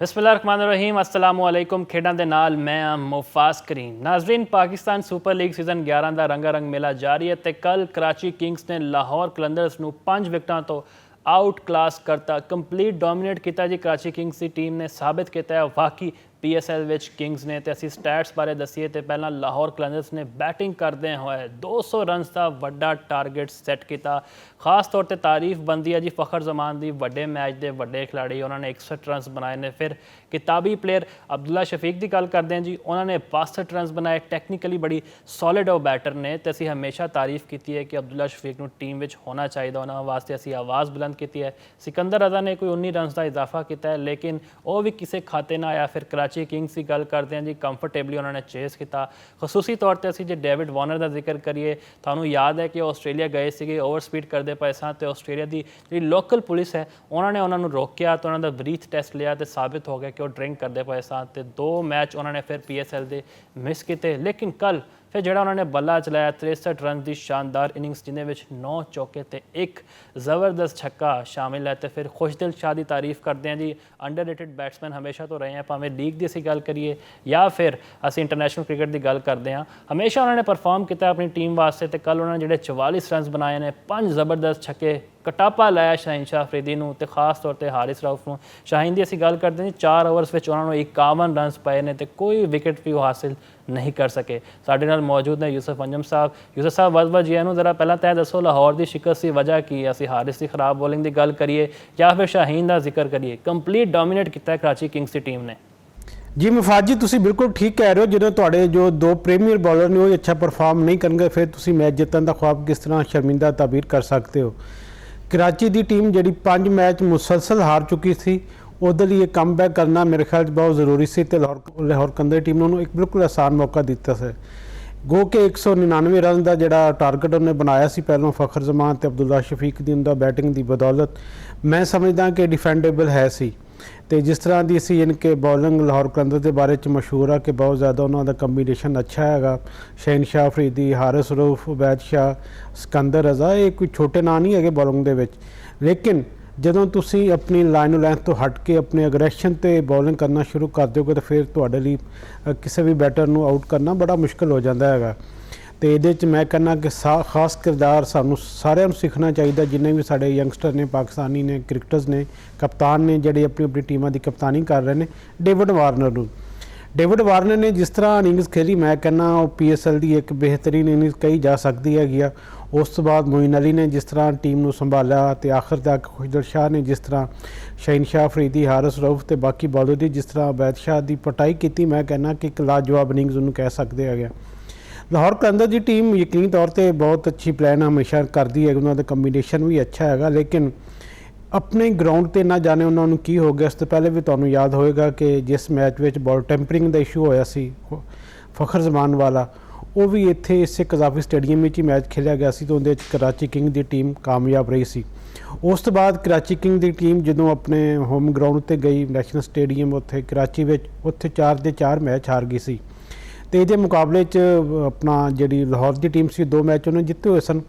बिस्मिल्लाहिर्रहमानिर्रहीम अस्सलामुअलैकुम खेडां दे नाल मैं मुफास करीम। नाजरीन, पाकिस्तान सुपर लीग सीजन 11 का रंगारंग मेला जारी है। तो कल कराची किंग्स ने लाहौर कलंदर्स नूं 5 विकटां तो आउट क्लास करता, कंप्लीट डोमीनेट किया जी। कराची किंग्स की टीम ने साबित किया है वाकई PSL विच किंग्स ने। तो असी स्टैट्स बारे दसीए तो पहला लाहौर कलंदर्स ने बैटिंग करदे होए 200 रन्स का वड्डा टारगेट सैट किया। खास तौर पर तारीफ बनती है जी फखर जमान की, वड्डे मैच के वड्डे खिलाड़ी, उन्होंने 61 रन्स बनाए ने। फिर किताबी प्लेयर अब्दुल्ला शफीक की गल करते हैं जी, उन्होंने 62 रन्स बनाए। टैक्नीकली बड़ी सॉलिड और बैटर ने। तो असी हमेशा तारीफ की है कि अब्दुल्ला शफीक नूं टीम में होना चाहिए, उन्होंने वास्ते असी आवाज़ बुलंद की है। सिकंदर रजा ने कोई 19 रन्स का इजाफा किया है, लेकिन वह भी किसी खाते ना आया। फिर कराची किंग्स की गल करते हैं जी, कंफर्टेबली उन्होंने चेस किया। खसूसी तौर पर असी जो डेविड वार्नर का जिक्र करिए, थानू याद है कि आस्ट्रेलिया गए थे, ओवर स्पीड करते पे सन। तो आस्ट्रेलिया की जी लोकल पुलिस है, उन्होंने उन्होंने रोकया, तो उन्होंने ब्रीथ टेस्ट लिया तो साबित हो गया कि वो ड्रिंक करते पे सन। तो 2 मैच उन्होंने फिर PSL के मिस किए। लेकिन कल फिर जो उन्होंने बल्ला चलाया 63 रन की शानदार इनिंग्स, जिन्हें 9 चौके तो 1 ज़बरदस्त छक्का शामिल है। तो फिर खुशदिल शाह की तारीफ करते हैं जी। अंडररेटेड बैट्समैन हमेशा तो रहे हैं, भावें लीग की असी गल करिए या फिर असी इंटरनेशनल क्रिकेट की गल करते हैं, हमेशा उन्होंने परफॉर्म किया अपनी टीम वास्ते। तो कल उन्होंने जो 44 रन बनाए ने, 5 ज़बरदस्त छक्के, कटापा लाया शाहीन शाह अफरीदी नूं ते खास तौर पर हारिस रऊफ नूं। शाहीन की असी गल करते हैं 4 ओवरस में उन्होंने 51 रन पाए ने, तो कोई विकेट भी वो हासिल नहीं कर सके। साडे नाल मौजूद ने यूसुफ अंजम साहब। यूसुफ साहब वजह जी जरा पहला तय दसो, लाहौर की शिकस्त की वजह की है? असी हारिस की खराब बॉलिंग की गल करिए या फिर शाहीन का जिक्र करिए? कंप्लीट डोमीनेट किया कराची किंग्स की टीम ने। जी मुफाज जी, तुसी बिल्कुल ठीक कह रहे हो। जो तुहाडे जो 2 प्रीमियर बॉलर ने वो अच्छा परफॉर्म नहीं करेंगे, फिर तुसी मैच जितने का ख्वाब किस तरह शर्मिंदा ताबीर कर सकते हो। कराची की टीम जी 5 मैच मुसलसल हार चुकी थी, उधर लिए कम बैक करना मेरे ख्याल बहुत ज़रूरी से। तो लाहौर कलंदर टीम ने उन्होंने एक बिल्कुल आसान मौका दिता है। गो के 199 रन का जोड़ा टारगेट उन्हें बनाया सी पहलों फखर जमान तो अब्दुल्ला शफीक की उनका बैटिंग की बदौलत मैं समझदा कि डिफेंडेबल है सी। तो जिस तरह की सी इनके बॉलिंग लाहौर कलंदर के बारे मशहूर है कि बहुत ज़्यादा उन्होंने कंबीनेशन अच्छा है। शाहीन शाह अफरीदी, हारिस रऊफ, उबैद शाह, सिकंदर रजा, ये कोई छोटे ना नहीं है बॉलिंग के। लेकिन ਜਦੋਂ ਤੁਸੀਂ ਆਪਣੀ ਲਾਈਨ ਲੈਂਥ ਤੋਂ ਹਟ ਕੇ ਆਪਣੇ ਅਗਰੈਸ਼ਨ ਤੇ ਬੋਲਿੰਗ ਕਰਨਾ ਸ਼ੁਰੂ ਕਰ ਦਿਓਗੇ ਤਾਂ ਫਿਰ ਤੁਹਾਡੇ ਲਈ ਕਿਸੇ ਵੀ ਬੈਟਰ ਨੂੰ ਆਊਟ ਕਰਨਾ ਬੜਾ ਮੁਸ਼ਕਲ ਹੋ ਜਾਂਦਾ ਹੈਗਾ। ਤੇ ਇਹਦੇ 'ਚ ਮੈਂ ਕਹਿੰਦਾ ਕਿ ਖਾਸ ਕਿਰਦਾਰ ਸਾਨੂੰ ਸਾਰਿਆਂ ਨੂੰ ਸਿੱਖਣਾ ਚਾਹੀਦਾ, ਜਿੰਨੇ ਵੀ ਸਾਡੇ ਯੰਗਸਟਰ ਨੇ, ਪਾਕਿਸਤਾਨੀ ਨੇ, ਕ੍ਰਿਕਟਰਸ ਨੇ, ਕਪਤਾਨ ਨੇ ਜਿਹੜੇ ਆਪਣੀ ਆਪਣੀ ਟੀਮਾਂ ਦੀ ਕਪਤਾਨੀ ਕਰ ਰਹੇ ਨੇ। ਡੇਵਿਡ ਵਾਰਨਰ ਨੂੰ, ਡੇਵਿਡ ਵਾਰਨਰ ਨੇ ਜਿਸ ਤਰ੍ਹਾਂ ਇਨਿੰਗਸ ਖੇਲੀ, ਮੈਂ ਕਹਿੰਦਾ ਉਹ PSL ਦੀ ਇੱਕ ਬਿਹਤਰੀਨ ਇਨਿੰਗਸ ਕਹੀ ਜਾ ਸਕਦੀ ਹੈਗੀ ਆ। उस तो बाद मोइन अली ने जिस तरह टीम को संभाला, तो आखिर तक खुशदिल शाह ने जिस तरह शाहीन शाह अफरीदी, हारिस रऊफ तो बाकी बॉलर की जिस तरह उबैद शाह की पटाई की, मैं कहना कि एक लाजवाब इनिंग्स उन्होंने कह सकते हैं। लाहौर कलंदर की टीम यकीनी तौर पर बहुत अच्छी प्लान हमेशा करती है, उन्होंने कंबीनेशन भी अच्छा है। लेकिन अपने ग्राउंड पर ना जाने उन्होंने की हो गया। इस तो पहले भी तुहानूं याद होएगा कि जिस मैच में बॉल टैंपरिंग का इशू होया सी फखर जमान वाला, वो भी इत्थे इस कज़ाफी स्टेडियम में ही मैच खेलिया गया सी, तो उहदे कराची किंग की टीम कामयाब रही सी। उस तो बाद कराची किंग की टीम जो अपने होम ग्राउंड पर गई नैशनल स्टेडियम उत्थे कराची में, उत्थे 4 ਦੇ 4 मैच हार गई सी। तो ये मुकाबले अपना जी लाहौर की टीम से 2 मैच उन्होंने जिते हुए सन।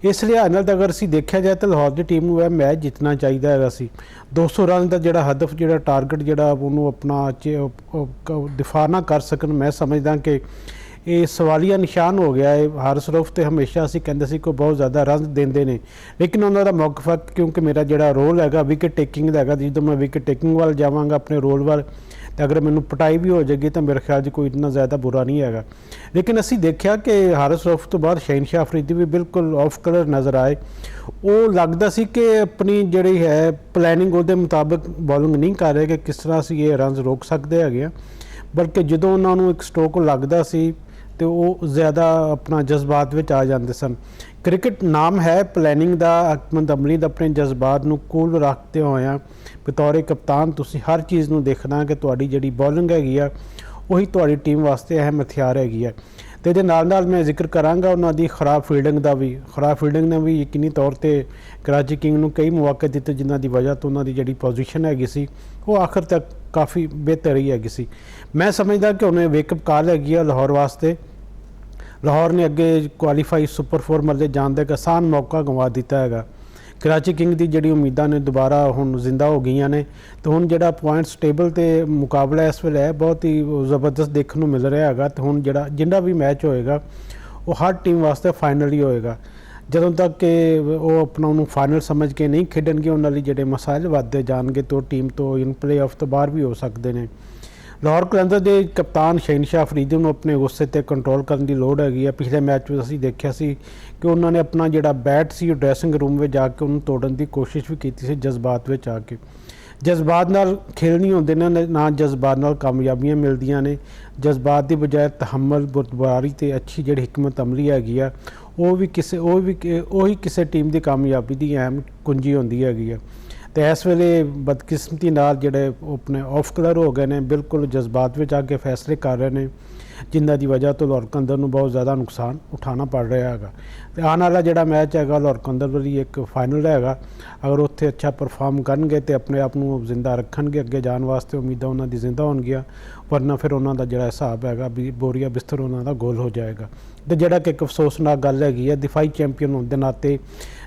इस लिहाज नाल अगर असीं देखा जाए तो लाहौर की टीम को मैच जितना चाहिए है। 200 रन का जोड़ा हदफ जो टारगेट जोड़ा उन्होंने अपना दिफा ना कर सकन, मैं समझदा कि ये सवालिया निशान हो गया है। हारिस रऊफ तो हमेशा असीं कहंदे सी कोई बहुत ज़्यादा रन देंदे ने, लेकिन उन्होंने मौकफा क्योंकि मेरा जोड़ा रोल है विकेट टेकिंग का है, जो मैं विकेट टेकिंग वाल जावांगा अपने रोल वाल, तो अगर मैनू पटाई भी हो जाएगी तो मेरे ख्याल कोई इतना ज़्यादा बुरा नहीं है। लेकिन असीं देखा कि हारिस रऊफ तो बाद शाहीन शाह अफरीदी भी बिल्कुल ऑफ कलर नज़र आए। वो लगता सी कि अपनी जी है प्लैनिंग उहदे मुताबिक बॉलिंग नहीं कर रहे कि किस तरह असीं ये रन रोक सकते हैं। बल्कि जो उन्होंने एक स्ट्रोक लगता सी तो वो ज़्यादा अपना जज्बात में आ जाते सन। क्रिकेट नाम है प्लैनिंग का, हकमत अमली का, अपने जज्बात को कूल रखते हुए बतौर कप्तान तुसी हर चीज़ को देखना कि तुहाडी जिहड़ी बॉलिंग हैगी आ वही तुहाडी टीम वास्ते अहम हथियार हैगी है। तो ये नाल मैं जिक्र कराँगा उन्होंने खराब फील्डिंग का भी। खराब फील्डिंग ने भी यकीनी तौर पर कराची किंग को कई मौके दिते, जिन्हों की वजह तो उन्होंने जी पोजीशन हैगी सी वो आखिर तक काफ़ी बेहतर ही हैगी सी। मैं समझदा कि उन्हें वेकअप कॉल हैगी लाहौर वास्ते। लाहौर ने अगे क्वालीफाई सुपर 4 मरले जाने का एक आसान मौका गंवा दिता है। ਕਰਾਚੀ ਕਿੰਗ ਦੀ ਜਿਹੜੀ ਉਮੀਦਾਂ ਨੇ ਦੁਬਾਰਾ ਹੁਣ ਜ਼ਿੰਦਾ ਹੋ ਗਈਆਂ ਨੇ ਤੇ ਹੁਣ ਜਿਹੜਾ ਪੁਆਇੰਟਸ ਟੇਬਲ ਤੇ ਮੁਕਾਬਲਾ ਇਸ ਵੇਲੇ ਹੈ ਬਹੁਤ ਹੀ ਜ਼ਬਰਦਸਤ ਦੇਖਣ ਨੂੰ ਮਿਲ ਰਿਹਾ ਹੈਗਾ। ਤੇ ਹੁਣ ਜਿੰਨਾ ਵੀ ਮੈਚ ਹੋਏਗਾ ਉਹ ਹਰ ਟੀਮ ਵਾਸਤੇ ਫਾਈਨਲ ਹੀ ਹੋਏਗਾ। ਜਦੋਂ ਤੱਕ ਕਿ ਉਹ ਆਪਣਾ ਉਹਨੂੰ ਫਾਈਨਲ ਸਮਝ ਕੇ ਨਹੀਂ ਖੇਡਣਗੇ ਉਹਨਾਂ ਲਈ ਜਿਹੜੇ ਮਸਾਇਲ ਵੱਧਦੇ ਜਾਣਗੇ ਤਾਂ ਟੀਮ ਤੋਂ ਇਨ ਪਲੇਆਫ ਤੋਂ ਬਾਹਰ ਵੀ ਹੋ ਸਕਦੇ ਨੇ। ਲਾਹੌਰ ਕਲੰਦਰ ਦੇ ਕਪਤਾਨ ਸ਼ਹਿਨਸ਼ਾਹ ਅਫਰੀਦੀ ਨੂੰ ਆਪਣੇ ਗੁੱਸੇ ਤੇ ਕੰਟਰੋਲ ਕਰਨ ਦੀ ਲੋੜ ਹੈਗੀ ਆ। ਪਿਛਲੇ ਮੈਚ ਵਿੱਚ ਅਸੀਂ ਦੇਖਿਆ ਸੀ ਕਿ ਉਹਨਾਂ ਨੇ ਆਪਣਾ ਜਿਹੜਾ ਬੈਟ ਸੀ ਉਹ ਡਰੈਸਿੰਗ ਰੂਮ ਵਿੱਚ ਜਾ ਕੇ ਉਹਨੂੰ ਤੋੜਨ ਦੀ ਕੋਸ਼ਿਸ਼ ਵੀ ਕੀਤੀ ਸੀ ਜਜ਼ਬਾਤ ਵਿੱਚ ਆ ਕੇ। ਜਜ਼ਬਾਤ ਨਾਲ ਖੇਲ ਨਹੀਂ ਹੁੰਦੇ ਨੇ, ਨਾ ਜਜ਼ਬਾਤ ਨਾਲ ਕਾਮਯਾਬੀਆਂ ਮਿਲਦੀਆਂ ਨੇ। ਜਜ਼ਬਾਤ ਦੀ ਬਜਾਏ ਤਹੰਮਲ, ਬੁਰਦਬਾਰੀ ਤੇ ਅੱਛੀ ਜਿਹੜੀ ਹਕਮਤ ਅਮਲੀ ਹੈਗੀ ਆ ਉਹੀ ਕਿਸੇ ਟੀਮ ਦੀ ਕਾਮਯਾਬੀ ਦੀ ਅਹਿਮ ਕੁੰਜੀ ਹੁੰਦੀ ਹੈਗੀ ਆ। ਤੇ ਇਸ ਵੇਲੇ ਬਦਕਿਸਮਤੀ ਨਾਲ ਜਿਹੜੇ ਆਪਣੇ ਆਫ ਕਲਰ ਹੋ ਗਏ ਨੇ, ਬਿਲਕੁਲ ਜਜ਼ਬਾਤ ਵਿੱਚ ਆ ਕੇ ਫੈਸਲੇ ਕਰ ਰਹੇ ਨੇ, ਜਿਨ੍ਹਾਂ ਦੀ ਵਜ੍ਹਾ ਤੋਂ ਲਾਹੌਰ ਕਲੰਦਰ ਨੂੰ ਬਹੁਤ ਜ਼ਿਆਦਾ ਨੁਕਸਾਨ ਉਠਾਉਣਾ ਪੜ ਰਿਹਾ ਹੈਗਾ। ਤੇ ਆਉਣ ਵਾਲਾ ਜਿਹੜਾ ਮੈਚ ਹੈਗਾ ਲਾਹੌਰ ਕਲੰਦਰ ਲਈ ਇੱਕ ਫਾਈਨਲ ਹੈਗਾ। ਅਗਰ ਉੱਥੇ ਅੱਛਾ ਪਰਫਾਰਮ ਕਰਨਗੇ ਤੇ ਆਪਣੇ ਆਪ ਨੂੰ ਜ਼ਿੰਦਾ ਰੱਖਣਗੇ, ਅੱਗੇ ਜਾਣ ਵਾਸਤੇ ਉਮੀਦਾਂ ਉਹਨਾਂ ਦੀ ਜ਼ਿੰਦਾ ਹੋਣਗੀਆਂ, ਵਰਨਾ ਫਿਰ ਉਹਨਾਂ ਦਾ ਜਿਹੜਾ ਹਿਸਾਬ ਹੈਗਾ ਵੀ ਬੋਰੀਆ ਬਿਸਤਰ ਉਹਨਾਂ ਦਾ ਗੋਲ ਹੋ ਜਾਏਗਾ। ਤੇ ਜਿਹੜਾ ਕਿ ਇੱਕ ਅਫਸੋਸਨਾਕ ਗੱਲ ਹੈਗੀ ਹੈ, ਦਿਫਾਈ ਚੈਂਪੀਅਨ ਹੋਣ ਦੇ ਨਾਤੇ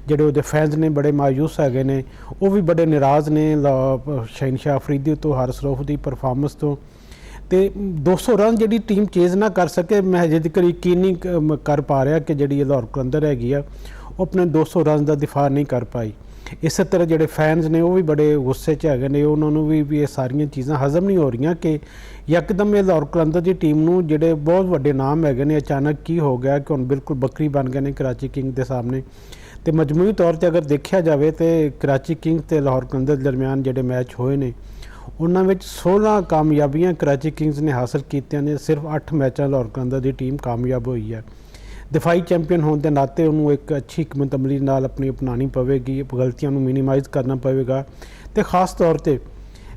ਜਿਹੜੇ ਉਹਦੇ ਫੈਨਸ ਨੇ ਬੜੇ ਮਾਯੂਸ ਹੈਗੇ ਨੇ, ਉਹ ਵੀ ਬੜੇ ਨਾਰਾਜ਼ ਨੇ ਸ਼ਹਿਨਸ਼ਾਹ ਅਫਰੀਦੀ ਤੋਂ, ਹਾਰਿਸ ਰਊਫ ਦੀ ਪਰਫਾਰਮੈਂਸ ਤੋਂ। ਤੇ 200 ਰਨ ਜਿਹੜੀ ਟੀਮ ਚੇਜ਼ ਨਾ ਕਰ ਸਕੇ, ਮੈਂ ਹਜੇ ਤੱਕ ਯਕੀਨ ਨਹੀਂ ਕਰ ਪਾ ਰਿਹਾ ਕਿ ਜਿਹੜੀ ਲਾਹੌਰ ਕਲੰਦਰ ਹੈਗੀ ਆ ਉਹ ਆਪਣੇ 200 ਰਨ ਦਾ ਦਿਫਾ ਨਹੀਂ ਕਰ ਪਾਈ। ਇਸੇ ਤਰ੍ਹਾਂ ਜਿਹੜੇ ਫੈਨਸ ਨੇ ਉਹ ਵੀ ਬੜੇ ਗੁੱਸੇ 'ਚ ਹੈਗੇ ਨੇ, ਉਹਨਾਂ ਨੂੰ ਵੀ ਇਹ ਸਾਰੀਆਂ ਚੀਜ਼ਾਂ ਹਜ਼ਮ ਨਹੀਂ ਹੋ ਰਹੀਆਂ ਕਿ ਯਕਦਮ ਇਹ ਲਾਹੌਰ ਕਲੰਦਰ ਦੀ ਟੀਮ ਨੂੰ ਜਿਹੜੇ ਬਹੁਤ ਵੱਡੇ ਨਾਮ ਹੈਗੇ ਨੇ ਅਚਾਨਕ ਕੀ ਹੋ ਗਿਆ ਕਿ ਹੁਣ ਬਿਲਕੁਲ ਬੱਕਰੀ ਬਣ ਗਏ ਨੇ ਕਰਾਚੀ ਕਿੰਗ ਦੇ ਸਾਹਮਣੇ। ਤੇ ਮਜਮੂਈ ਤੌਰ ਤੇ ਅਗਰ ਦੇਖਿਆ ਜਾਵੇ ਤੇ ਕਰਾਚੀ ਕਿੰਗ ਤੇ ਲਾਹੌਰ ਕਲੰਦਰ ਦਰਮਿਆਨ ਜਿਹੜੇ ਮੈਚ ਹੋਏ ਨੇ ਉਹਨਾਂ ਵਿੱਚ 16 ਕਾਮਯਾਬੀਆਂ ਕਰਾਚੀ ਕਿੰਗਸ ਨੇ ਹਾਸਲ ਕੀਤੀਆਂ ਨੇ। ਸਿਰਫ 8 ਮੈਚਾਂ ਲਾਹੌਰ ਕਲੰਦਰ ਦੀ ਟੀਮ ਕਾਮਯਾਬ ਹੋਈ ਹੈ। ਦਿਫਾਈ ਚੈਂਪੀਅਨ ਹੋਣ ਦੇ ਨਾਤੇ ਉਹਨੂੰ ਇੱਕ ਅੱਛੀ ਹਕਮਤ ਅਮਲੀ ਨਾਲ ਆਪਣੀ ਅਪਣਾਉਣੀ ਪਵੇਗੀ, ਗਲਤੀਆਂ ਨੂੰ ਮਿਨੀਮਾਈਜ਼ ਕਰਨਾ ਪਵੇਗਾ। ਤੇ ਖਾਸ ਤੌਰ ਤੇ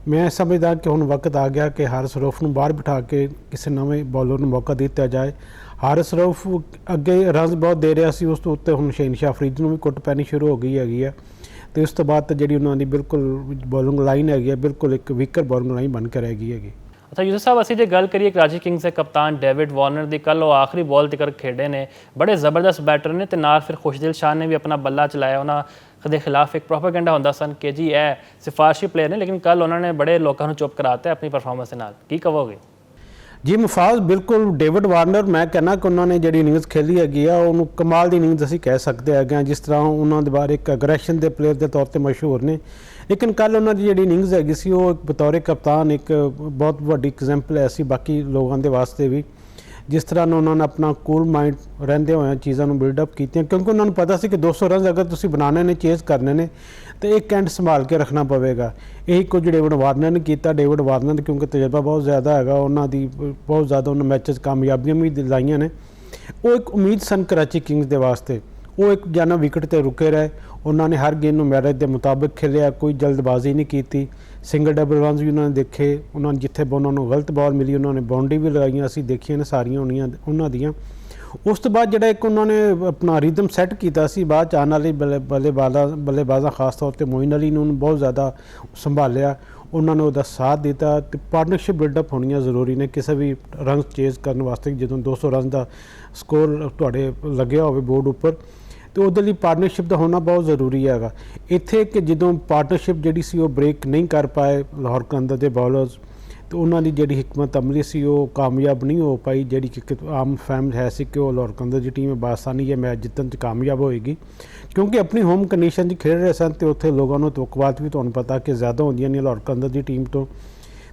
ਮੈਂ ਸਮਝਦਾ ਕਿ ਹੁਣ ਵਕਤ ਆ ਗਿਆ ਕਿ ਹਾਰਿਸ ਰਊਫ ਨੂੰ ਬਾਹਰ ਬਿਠਾ ਕੇ ਕਿਸੇ ਨਵੇਂ ਬੌਲਰ ਨੂੰ ਮੌਕਾ ਦਿੱਤਾ ਜਾਏ। ਹਾਰਿਸ ਰਊਫ ਅੱਗੇ ਰਨਸ ਬਹੁਤ ਦੇ ਰਿਹਾ ਸੀ, ਉਸ ਤੋਂ ਉੱਤੇ ਹੁਣ ਸ਼ਹਿਨਸ਼ਾਹ ਅਫਰੀਦੀ ਨੂੰ ਵੀ ਕੁੱਟ ਪੈਣੀ ਸ਼ੁਰੂ ਹੋ ਗਈ ਹੈਗੀ ਆ। ਤੇ ਉਸ ਤੋਂ ਬਾਅਦ ਤਾਂ ਜਿਹੜੀ ਉਹਨਾਂ ਦੀ ਬਿਲਕੁਲ ਬੋਲਿੰਗ ਲਾਈਨ ਹੈਗੀ ਆ, ਬਿਲਕੁਲ ਇੱਕ ਵੀਕਰ ਬੋਲਿੰਗ ਲਾਈਨ ਬਣ ਕੇ ਰਹਿ ਗਈ ਹੈਗੀ। ਅੱਛਾ ਯੂਸਫ ਸਾਹਿਬ, ਅਸੀਂ ਜੇ ਗੱਲ ਕਰੀਏ ਕਰਾਚੀ ਕਿੰਗਸ ਦੇ ਕਪਤਾਨ ਡੇਵਿਡ ਵਾਰਨਰ ਦੀ, ਕੱਲ੍ਹ ਉਹ ਆਖਰੀ ਬਾਲ ਤੱਕ ਖੇਡੇ ਨੇ, ਬੜੇ ਜ਼ਬਰਦਸਤ ਬੈਟਰ ਨੇ, ਤੇ ਨਾਲ ਫਿਰ ਖੁਸ਼ਦਿਲ ਸ਼ਾਹ ਨੇ ਵੀ ਆਪਣਾ ਬੱਲਾ ਚਲਾਇਆ। ਉਹਨਾਂ ਦੇ ਖਿਲਾਫ ਇੱਕ ਪ੍ਰੋਪੇਗੈਂਡਾ ਹੁੰਦਾ ਸਨ ਕਿ ਜੀ ਇਹ ਸਿਫਾਰਸ਼ੀ ਪਲੇਅਰ ਨੇ, ਲੇਕਿਨ ਕੱਲ੍ਹ ਉਹਨਾਂ ਨੇ ਬੜੇ ਲੋਕਾਂ ਨੂੰ ਚੁੱਪ ਕਰਾਤਾ ਆਪਣੀ ਪਰਫਾਰਮੈਂਸ ਦੇ ਨਾਲ। ਕੀ ਕਹੋਗੇ? ਜੀ ਮੁਫਾਜ਼, ਬਿਲਕੁਲ ਡੇਵਿਡ ਵਾਰਨਰ, ਮੈਂ ਕਹਿੰਦਾ ਕਿ ਉਹਨਾਂ ਨੇ ਜਿਹੜੀ ਇਨਿੰਗਸ ਖੇਲੀ ਹੈਗੀ ਆ ਉਹਨੂੰ ਕਮਾਲ ਦੀ ਇਨਿੰਗਸ ਅਸੀਂ ਕਹਿ ਸਕਦੇ ਹੈਗੇ ਹਾਂ। ਜਿਸ ਤਰ੍ਹਾਂ ਉਹਨਾਂ ਦੇ ਬਾਰੇ ਇੱਕ ਅਗਰੈਸ਼ਨ ਦੇ ਪਲੇਅਰ ਦੇ ਤੌਰ ਤੇ ਮਸ਼ਹੂਰ ਨੇ, ਲੇਕਿਨ ਕੱਲ੍ਹ ਉਹਨਾਂ ਦੀ ਜਿਹੜੀ ਇਨਿੰਗਸ ਹੈਗੀ ਸੀ ਉਹ ਬਤੌਰ ਕਪਤਾਨ ਇੱਕ ਬਹੁਤ ਵੱਡੀ ਐਗਜ਼ੈਂਪਲ ਹੈ ਸੀ ਬਾਕੀ ਲੋਕਾਂ ਦੇ ਵਾਸਤੇ ਵੀ। ਜਿਸ ਤਰ੍ਹਾਂ ਉਹਨਾਂ ਨੇ ਆਪਣਾ ਕੂਲ ਮਾਈਂਡ ਰਹਿੰਦੇ ਹੋਏ ਚੀਜ਼ਾਂ ਨੂੰ ਬਿਲਡਅਪ ਕੀਤੀਆਂ, ਕਿਉਂਕਿ ਉਹਨਾਂ ਨੂੰ ਪਤਾ ਸੀ ਕਿ 200 ਰਨ ਅਗਰ ਤੁਸੀਂ ਬਣਾਉਣੇ ਨੇ, ਚੇਜ਼ ਕਰਨੇ ਨੇ, ਤੇ ਇੱਕ ਐਂਡ ਸੰਭਾਲ ਕੇ ਰੱਖਣਾ ਪਵੇਗਾ। ਇਹੀ ਕੁਝ ਡੇਵਿਡ ਵਾਰਨਰ ਨੇ ਕੀਤਾ। ਡੇਵਿਡ ਵਾਰਨਰ ਕਿਉਂਕਿ ਤਜਰਬਾ ਬਹੁਤ ਜ਼ਿਆਦਾ ਹੈਗਾ, ਉਹਨਾਂ ਦੀ ਬਹੁਤ ਜ਼ਿਆਦਾ ਉਹਨਾਂ ਮੈਚਸ ਕਾਮਯਾਬੀਆਂ ਵੀ ਦਿਲਾਈਆਂ ਨੇ। ਉਹ ਇੱਕ ਉਮੀਦ ਸਨ ਕਰਾਚੀ ਕਿੰਗਸ ਦੇ ਵਾਸਤੇ। ਉਹ ਇੱਕ ਜਾਨਾ ਵਿਕਟ ਤੇ ਰੁਕੇ ਰਹੇ, ਉਹਨਾਂ ਨੇ ਹਰ ਗੇਮ ਨੂੰ ਮੈਰਿਟ ਦੇ ਮੁਤਾਬਿਕ ਖੇਲਿਆ, ਕੋਈ ਜਲਦਬਾਜ਼ੀ ਨਹੀਂ ਕੀਤੀ। ਸਿੰਗਲ ਡਬਲ ਰਨਸ ਵੀ ਉਹਨਾਂ ਨੇ ਦੇਖੇ, ਉਹਨਾਂ ਨੇ ਜਿੱਥੇ ਉਹਨਾਂ ਨੂੰ ਗਲਤ ਬਾਲ ਮਿਲੀ ਉਹਨਾਂ ਨੇ ਬਾਉਂਡਰੀ ਵੀ ਲਗਾਈਆਂ, ਅਸੀਂ ਦੇਖੀਆਂ ਨੇ ਸਾਰੀਆਂ ਉਹਨਾਂ ਦੀਆਂ। ਉਸ ਤੋਂ ਬਾਅਦ ਜਿਹੜਾ ਇੱਕ ਉਹਨਾਂ ਨੇ ਆਪਣਾ ਰਿਦਮ ਸੈੱਟ ਕੀਤਾ ਸੀ, ਬਾਅਦ 'ਚ ਆਉਣ ਵਾਲੇ ਬੱਲੇਬਾਜ਼ਾਂ ਖਾਸ ਤੌਰ ਤੇ ਮੋਇਨ ਅਲੀ ਨੂੰ ਬਹੁਤ ਜ਼ਿਆਦਾ ਸੰਭਾਲਿਆ, ਉਹਨਾਂ ਨੇ ਉਹਦਾ ਸਾਥ ਦਿੱਤਾ। ਤੇ ਪਾਰਟਨਰਸ਼ਿਪ ਬਿਲਡਅਪ ਹੋਣੀਆਂ ਜ਼ਰੂਰੀ ਨੇ ਕਿਸੇ ਵੀ ਰਨਸ ਚੇਜ਼ ਕਰਨ ਵਾਸਤੇ। ਜਦੋਂ 200 ਰਨ ਦਾ ਸਕੋਰ ਤੁਹਾਡੇ ਲੱਗਿਆ ਹੋਵੇ ਬੋਰਡ ਉੱਪਰ, ਤੇ ਉਹਦੇ ਲਈ ਪਾਰਟਨਰਸ਼ਿਪ ਦਾ ਹੋਣਾ ਬਹੁਤ ਜ਼ਰੂਰੀ ਹੈਗਾ। ਇੱਥੇ ਕਿ ਜਦੋਂ ਪਾਰਟਨਰਸ਼ਿਪ ਜਿਹੜੀ ਸੀ ਉਹ ਬ੍ਰੇਕ ਨਹੀਂ ਕਰ ਪਾਏ ਲਾਹੌਰ ਕਲੰਦਰ ਦੇ ਬਾਲਰਸ, ਤੇ ਉਹਨਾਂ ਦੀ ਜਿਹੜੀ ਹਕਮਤ ਅਮਲੀ ਸੀ ਉਹ ਕਾਮਯਾਬ ਨਹੀਂ ਹੋ ਪਾਈ, ਜਿਹੜੀ ਕਿ ਆਮ ਫਹਿਮ ਹੈ ਸੀ ਕਿ ਉਹ ਲਾਹੌਰ ਕਲੰਦਰ ਦੀ ਟੀਮ ਬਾਸਾਨੀ ਇਹ ਮੈਚ ਜਿੱਤਣ 'ਚ ਕਾਮਯਾਬ ਹੋਏਗੀ, ਕਿਉਂਕਿ ਆਪਣੀ ਹੋਮ ਕੰਡੀਸ਼ਨ 'ਚ ਖੇਡ ਰਹੇ ਸਨ। ਤੇ ਉੱਥੇ ਲੋਕਾਂ ਨੂੰ ਤਵੱਕੁਆਤ ਵੀ ਤੁਹਾਨੂੰ ਪਤਾ ਕਿ ਜ਼ਿਆਦਾ ਹੁੰਦੀਆਂ ਨੇ ਲਾਹੌਰ ਕਲੰਦਰ ਦੀ ਟੀਮ ਤੋਂ।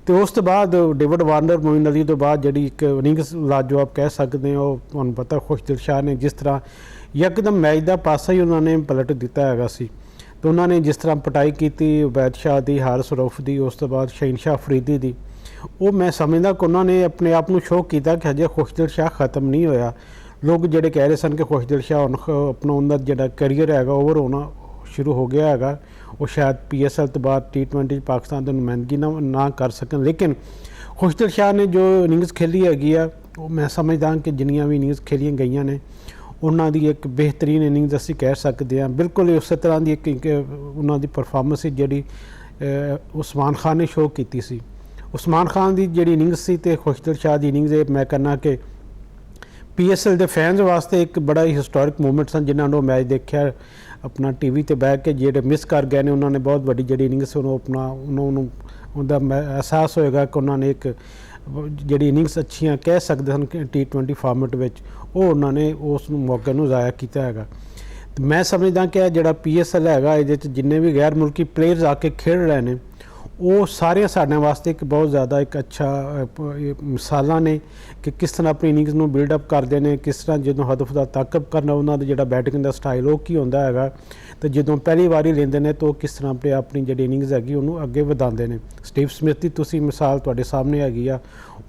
ਤੇ ਉਸ ਤੋਂ ਬਾਅਦ ਡੇਵਿਡ ਵਾਰਨਰ, ਮੋਇਨ ਅਲੀ ਤੋਂ ਬਾਅਦ ਜਿਹੜੀ ਇੱਕ ਇਨਿੰਗਸ ਲਾਜਵਾਬ ਕਹਿ ਸਕਦੇ ਹੋ, ਉਹ ਤੁਹਾਨੂੰ ਪਤਾ ਖੁਸ਼ਦਿਲ ਸ਼ਾਹ ਨੇ ਜਿਸ ਤਰ੍ਹਾਂ ਯਕਦਮ ਮੈਚ ਦਾ ਪਾਸਾ ਹੀ ਉਹਨਾਂ ਨੇ ਪਲਟ ਦਿੱਤਾ ਹੈਗਾ ਸੀ। ਤੇ ਉਹਨਾਂ ਨੇ ਜਿਸ ਤਰ੍ਹਾਂ ਪਟਾਈ ਕੀਤੀ ਉਬੈਦ ਸ਼ਾਹ ਦੀ, ਹਾਰਿਸ ਰਊਫ ਦੀ, ਉਸ ਤੋਂ ਬਾਅਦ ਸ਼ਹਿਨਸ਼ਾਹ ਅਫਰੀਦੀ ਦੀ, ਉਹ ਮੈਂ ਸਮਝਦਾ ਕਿ ਉਹਨਾਂ ਨੇ ਆਪਣੇ ਆਪ ਨੂੰ ਸ਼ੋਅ ਕੀਤਾ ਕਿ ਹਜੇ ਖੁਸ਼ਦਿਲ ਸ਼ਾਹ ਖਤਮ ਨਹੀਂ ਹੋਇਆ। ਲੋਕ ਜਿਹੜੇ ਕਹਿ ਰਹੇ ਸਨ ਕਿ ਖੁਸ਼ਦਿਲ ਸ਼ਾਹ ਹੁਣ ਆਪਣਾ ਉਹਨਾਂ ਜਿਹੜਾ ਕੈਰੀਅਰ ਹੈਗਾ ਓਵਰ ਹੋਣਾ ਸ਼ੁਰੂ ਹੋ ਗਿਆ ਹੈਗਾ, ਉਹ ਸ਼ਾਇਦ PSL ਤੋਂ ਬਾਅਦ T20 ਪਾਕਿਸਤਾਨ ਦੀ ਨੁਮਾਇੰਦਗੀ ਨਾ ਕਰ ਸਕਣ, ਲੇਕਿਨ ਖੁਸ਼ਦਿਲ ਸ਼ਾਹ ਨੇ ਜੋ ਇਨਿੰਗਸ ਖੇਲੀ ਹੈਗੀ ਆ, ਉਹ ਮੈਂ ਸਮਝਦਾ ਕਿ ਜਿੰਨੀਆਂ ਵੀ ਇਨਿੰਗਸ ਖੇਲੀਆਂ ਗਈਆਂ ਨੇ ਉਹਨਾਂ ਦੀ ਇੱਕ ਬਿਹਤਰੀਨ ਇਨਿੰਗਸ ਅਸੀਂ ਕਹਿ ਸਕਦੇ ਹਾਂ। ਬਿਲਕੁਲ ਉਸੇ ਤਰ੍ਹਾਂ ਦੀ ਇੱਕ ਉਹਨਾਂ ਦੀ ਪਰਫਾਰਮੈਂਸ ਸੀ ਜਿਹੜੀ ਉਸਮਾਨ ਖਾਨ ਨੇ ਸ਼ੋਅ ਕੀਤੀ ਸੀ। ਉਸਮਾਨ ਖਾਨ ਦੀ ਜਿਹੜੀ ਇਨਿੰਗਸ ਸੀ ਤੇ ਖੁਸ਼ਦਿਲ ਸ਼ਾਹ ਦੀ ਇਨਿੰਗਸ, ਇਹ ਮੈਂ ਕਹਿੰਦਾ ਕਿ PSL ਦੇ ਫੈਨਸ ਵਾਸਤੇ ਇੱਕ ਬੜਾ ਹੀ ਹਿਸਟੋਰਿਕ ਮੂਮੈਂਟ ਸਨ ਜਿਨ੍ਹਾਂ ਨੂੰ ਮੈਚ ਦੇਖਿਆ। ਆਪਣਾ ਟੀਵੀ ਤੇ ਬਹਿ ਕੇ ਜਿਹੜੇ ਮਿਸ ਕਰ ਗਏ ਨੇ ਉਹਨਾਂ ਨੇ ਬਹੁਤ ਵੱਡੀ ਜਿਹੜੀ ਇਨਿੰਗਸ ਉਹਨੂੰ ਆਪਣਾ ਉਹਨੂੰ ਉਹਦਾ ਅਹਿਸਾਸ ਹੋਏਗਾ ਕਿ ਉਹਨਾਂ ਨੇ ਇੱਕ ਜਿਹੜੀ ਇਨਿੰਗਸ ਅੱਛੀਆਂ ਕਹਿ ਸਕਦੇ ਹਨ T20 ਫਾਰਮੈਟ ਵਿੱਚ ਉਹ ਉਹਨਾਂ ਨੇ ਉਸ ਨੂੰ ਮੌਕੇ ਨੂੰ ਜ਼ਾਇਆ ਕੀਤਾ ਹੈਗਾ। ਤੇ ਮੈਂ ਸਮਝਦਾ ਕਿ ਇਹ ਜਿਹੜਾ PSL ਹੈਗਾ ਇਹਦੇ 'ਚ ਜਿੰਨੇ ਵੀ ਗੈਰ ਮੁਲਕੀ ਪਲੇਅਰਸ ਆ ਕੇ ਖੇਡ ਰਹੇ ਨੇ ਉਹ ਸਾਰੇ ਸਾਡੇ ਵਾਸਤੇ ਇੱਕ ਬਹੁਤ ਜ਼ਿਆਦਾ ਇੱਕ ਅੱਛਾ ਮਿਸਾਲਾਂ ਨੇ ਕਿ ਕਿਸ ਤਰ੍ਹਾਂ ਆਪਣੀ ਇਨਿੰਗਸ ਨੂੰ ਬਿਲਡਅਪ ਕਰਦੇ ਨੇ, ਕਿਸ ਤਰ੍ਹਾਂ ਜਦੋਂ ਹਦਫ ਦਾ ਤਾਕਬ ਕਰਨਾ ਉਹਨਾਂ ਦਾ ਜਿਹੜਾ ਬੈਟਿੰਗ ਦਾ ਸਟਾਈਲ ਉਹ ਕੀ ਹੁੰਦਾ ਹੈਗਾ, ਤੇ ਜਦੋਂ ਪਹਿਲੀ ਵਾਰੀ ਲੈਂਦੇ ਨੇ ਤਾਂ ਉਹ ਕਿਸ ਤਰ੍ਹਾਂ ਆਪਣੀ ਜਿਹੜੀ ਇਨਿੰਗਸ ਹੈਗੀ ਉਹਨੂੰ ਅੱਗੇ ਵਧਾਉਂਦੇ ਨੇ। ਸਟੀਵ ਸਮਿਥ ਦੀ ਤੁਸੀਂ ਮਿਸਾਲ ਤੁਹਾਡੇ ਸਾਹਮਣੇ ਹੈਗੀ ਆ,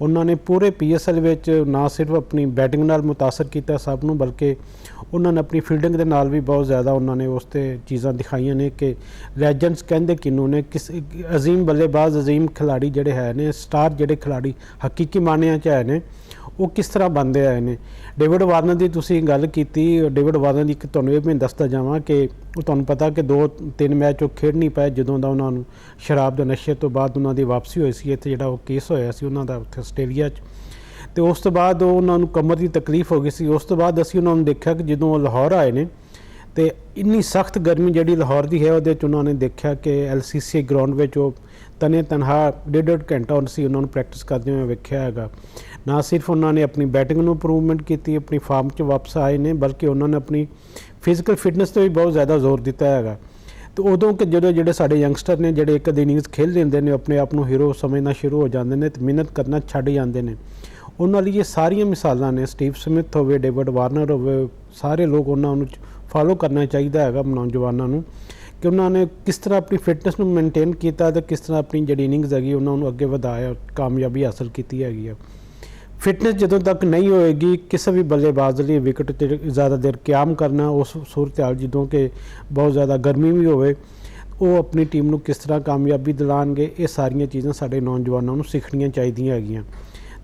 ਉਹਨਾਂ ਨੇ ਪੂਰੇ PSL ਵਿੱਚ ਨਾ ਸਿਰਫ ਆਪਣੀ ਬੈਟਿੰਗ ਨਾਲ ਮੁਤਾਸਰ ਕੀਤਾ ਸਭ ਨੂੰ, ਬਲਕਿ ਉਹਨਾਂ ਨੇ ਆਪਣੀ ਫੀਲਡਿੰਗ ਦੇ ਨਾਲ ਵੀ ਬਹੁਤ ਜ਼ਿਆਦਾ ਉਹਨਾਂ ਨੇ ਉਸ 'ਤੇ ਚੀਜ਼ਾਂ ਦਿਖਾਈਆਂ ਨੇ ਕਿ ਲੈਜੈਂਡਸ ਕਹਿੰਦੇ ਕਿਹਨੂੰ ਨੇ, ਕਿਸ ਅਜ਼ੀਮ ਬੱਲੇਬਾਜ਼ ਅਜ਼ੀਮ ਖਿਲਾੜੀ ਜਿਹੜੇ ਹੈ ਨੇ, ਸਟਾਰ ਜਿਹੜੇ ਖਿਲਾੜੀ ਹਕੀਕੀ ਮਾਨਿਆਂ 'ਚ ਹੈ ਨੇ ਉਹ ਕਿਸ ਤਰ੍ਹਾਂ ਬਣਦੇ ਆਏ ਨੇ। ਡੇਵਿਡ ਵਾਰਨਰ ਦੀ ਤੁਸੀਂ ਗੱਲ ਕੀਤੀ, ਡੇਵਿਡ ਵਾਰਨਰ ਦੀ ਇੱਕ ਤੁਹਾਨੂੰ ਇਹ ਮੈਂ ਦੱਸਦਾ ਜਾਵਾਂ ਕਿ ਉਹ ਤੁਹਾਨੂੰ ਪਤਾ ਕਿ 2-3 ਮੈਚ ਉਹ ਖੇਡ ਨਹੀਂ ਪਾਏ ਜਦੋਂ ਦਾ ਉਹਨਾਂ ਨੂੰ ਸ਼ਰਾਬ ਦੇ ਨਸ਼ੇ ਤੋਂ ਬਾਅਦ ਉਹਨਾਂ ਦੀ ਵਾਪਸੀ ਹੋਈ ਸੀ ਇੱਥੇ, ਜਿਹੜਾ ਉਹ ਕੇਸ ਹੋਇਆ ਸੀ ਉਹਨਾਂ ਦਾ ਉੱਥੇ ਆਸਟ੍ਰੇਲੀਆ 'ਚ, ਤੇ ਉਸ ਤੋਂ ਬਾਅਦ ਉਹਨਾਂ ਨੂੰ ਕਮਰ ਦੀ ਤਕਲੀਫ ਹੋ ਗਈ ਸੀ। ਉਸ ਤੋਂ ਬਾਅਦ ਅਸੀਂ ਉਹਨਾਂ ਨੂੰ ਦੇਖਿਆ ਕਿ ਜਦੋਂ ਉਹ ਲਾਹੌਰ ਆਏ ਨੇ ਤੇ ਇੰਨੀ ਸਖਤ ਗਰਮੀ ਜਿਹੜੀ ਲਾਹੌਰ ਦੀ ਹੈ ਉਹਦੇ 'ਚ ਉਹਨਾਂ ਨੇ ਦੇਖਿਆ ਕਿ LCC ਗਰਾਊਂਡ ਵਿੱਚ ਉਹ ਤਨੇ ਤਨਹਾ ਡੇਢ ਘੰਟਾ ਸੀ ਉਹਨਾਂ ਨੂੰ ਪ੍ਰੈਕਟਿਸ ਕਰਦੇ ਹੋਏ ਵੇਖਿਆ ਹੈਗਾ। ਨਾ ਸਿਰਫ ਉਹਨਾਂ ਨੇ ਆਪਣੀ ਬੈਟਿੰਗ ਨੂੰ ਇੰਪਰੂਵਮੈਂਟ ਕੀਤੀ, ਆਪਣੀ ਫਾਰਮ 'ਚ ਵਾਪਸ ਆਏ ਨੇ, ਬਲਕਿ ਉਹਨਾਂ ਨੇ ਆਪਣੀ ਫਿਜ਼ੀਕਲ ਫਿਟਨੈਸ 'ਤੇ ਵੀ ਬਹੁਤ ਜ਼ਿਆਦਾ ਜ਼ੋਰ ਦਿੱਤਾ ਹੈਗਾ। ਤੇ ਉਦੋਂ ਕਿ ਜਦੋਂ ਜਿਹੜੇ ਸਾਡੇ ਯੰਗਸਟਰ ਨੇ ਜਿਹੜੇ ਇੱਕ ਅੱਧੀ ਇਨਿੰਗਸ ਖੇਡ ਲੈਂਦੇ ਨੇ ਆਪਣੇ ਆਪ ਨੂੰ ਹੀਰੋ ਸਮਝਣਾ ਸ਼ੁਰੂ ਹੋ ਜਾਂਦੇ ਨੇ ਤੇ ਮਿਹਨਤ ਕਰਨਾ ਛੱਡ ਜਾਂਦੇ ਨੇ, ਉਹਨਾਂ ਲਈ ਇਹ ਸਾਰੀਆਂ ਮਿਸਾਲਾਂ ਨੇ। ਸਟੀਵ ਸਮਿਥ ਹੋਵੇ, ਡੇਵਿਡ ਵਾਰਨਰ ਹੋਵੇ, ਸਾਰੇ ਲੋਕ ਉਹਨਾਂ ਨੂੰ ਫਾਲੋ ਕਰਨਾ ਚਾਹੀਦਾ ਹੈਗਾ ਨੌਜਵਾਨਾਂ ਨੂੰ ਕਿ ਉਹਨਾਂ ਨੇ ਕਿਸ ਤਰ੍ਹਾਂ ਆਪਣੀ ਫਿਟਨੈਸ ਨੂੰ ਮੇਨਟੇਨ ਕੀਤਾ ਤੇ ਕਿਸ ਤਰ੍ਹਾਂ ਆਪਣੀ ਜਿਹੜੀ ਇਨਿੰਗਸ ਹੈਗੀ ਉਹਨਾਂ ਨੂੰ ਅੱਗੇ ਵਧਾਇਆ, ਕਾਮਯਾਬੀ ਹਾਸਲ ਕੀਤੀ ਹੈਗੀ ਆ। ਫਿਟਨੈਸ ਜਦੋਂ ਤੱਕ ਨਹੀਂ ਹੋਏਗੀ ਕਿਸੇ ਵੀ ਬੱਲੇਬਾਜ਼ ਲਈ ਵਿਕਟ 'ਤੇ ਜ਼ਿਆਦਾ ਦੇਰ ਕਿਆਮ ਕਰਨਾ, ਉਸ ਸੂਰਤ ਹਾਲ ਜਦੋਂ ਕਿ ਬਹੁਤ ਜ਼ਿਆਦਾ ਗਰਮੀ ਵੀ ਹੋਵੇ ਉਹ ਆਪਣੀ ਟੀਮ ਨੂੰ ਕਿਸ ਤਰ੍ਹਾਂ ਕਾਮਯਾਬੀ ਦਿਲਾਉਣਗੇ, ਇਹ ਸਾਰੀਆਂ ਚੀਜ਼ਾਂ ਸਾਡੇ ਨੌਜਵਾਨਾਂ ਨੂੰ ਸਿੱਖਣੀਆਂ ਚਾਹੀਦੀਆਂ ਹੈਗੀਆਂ।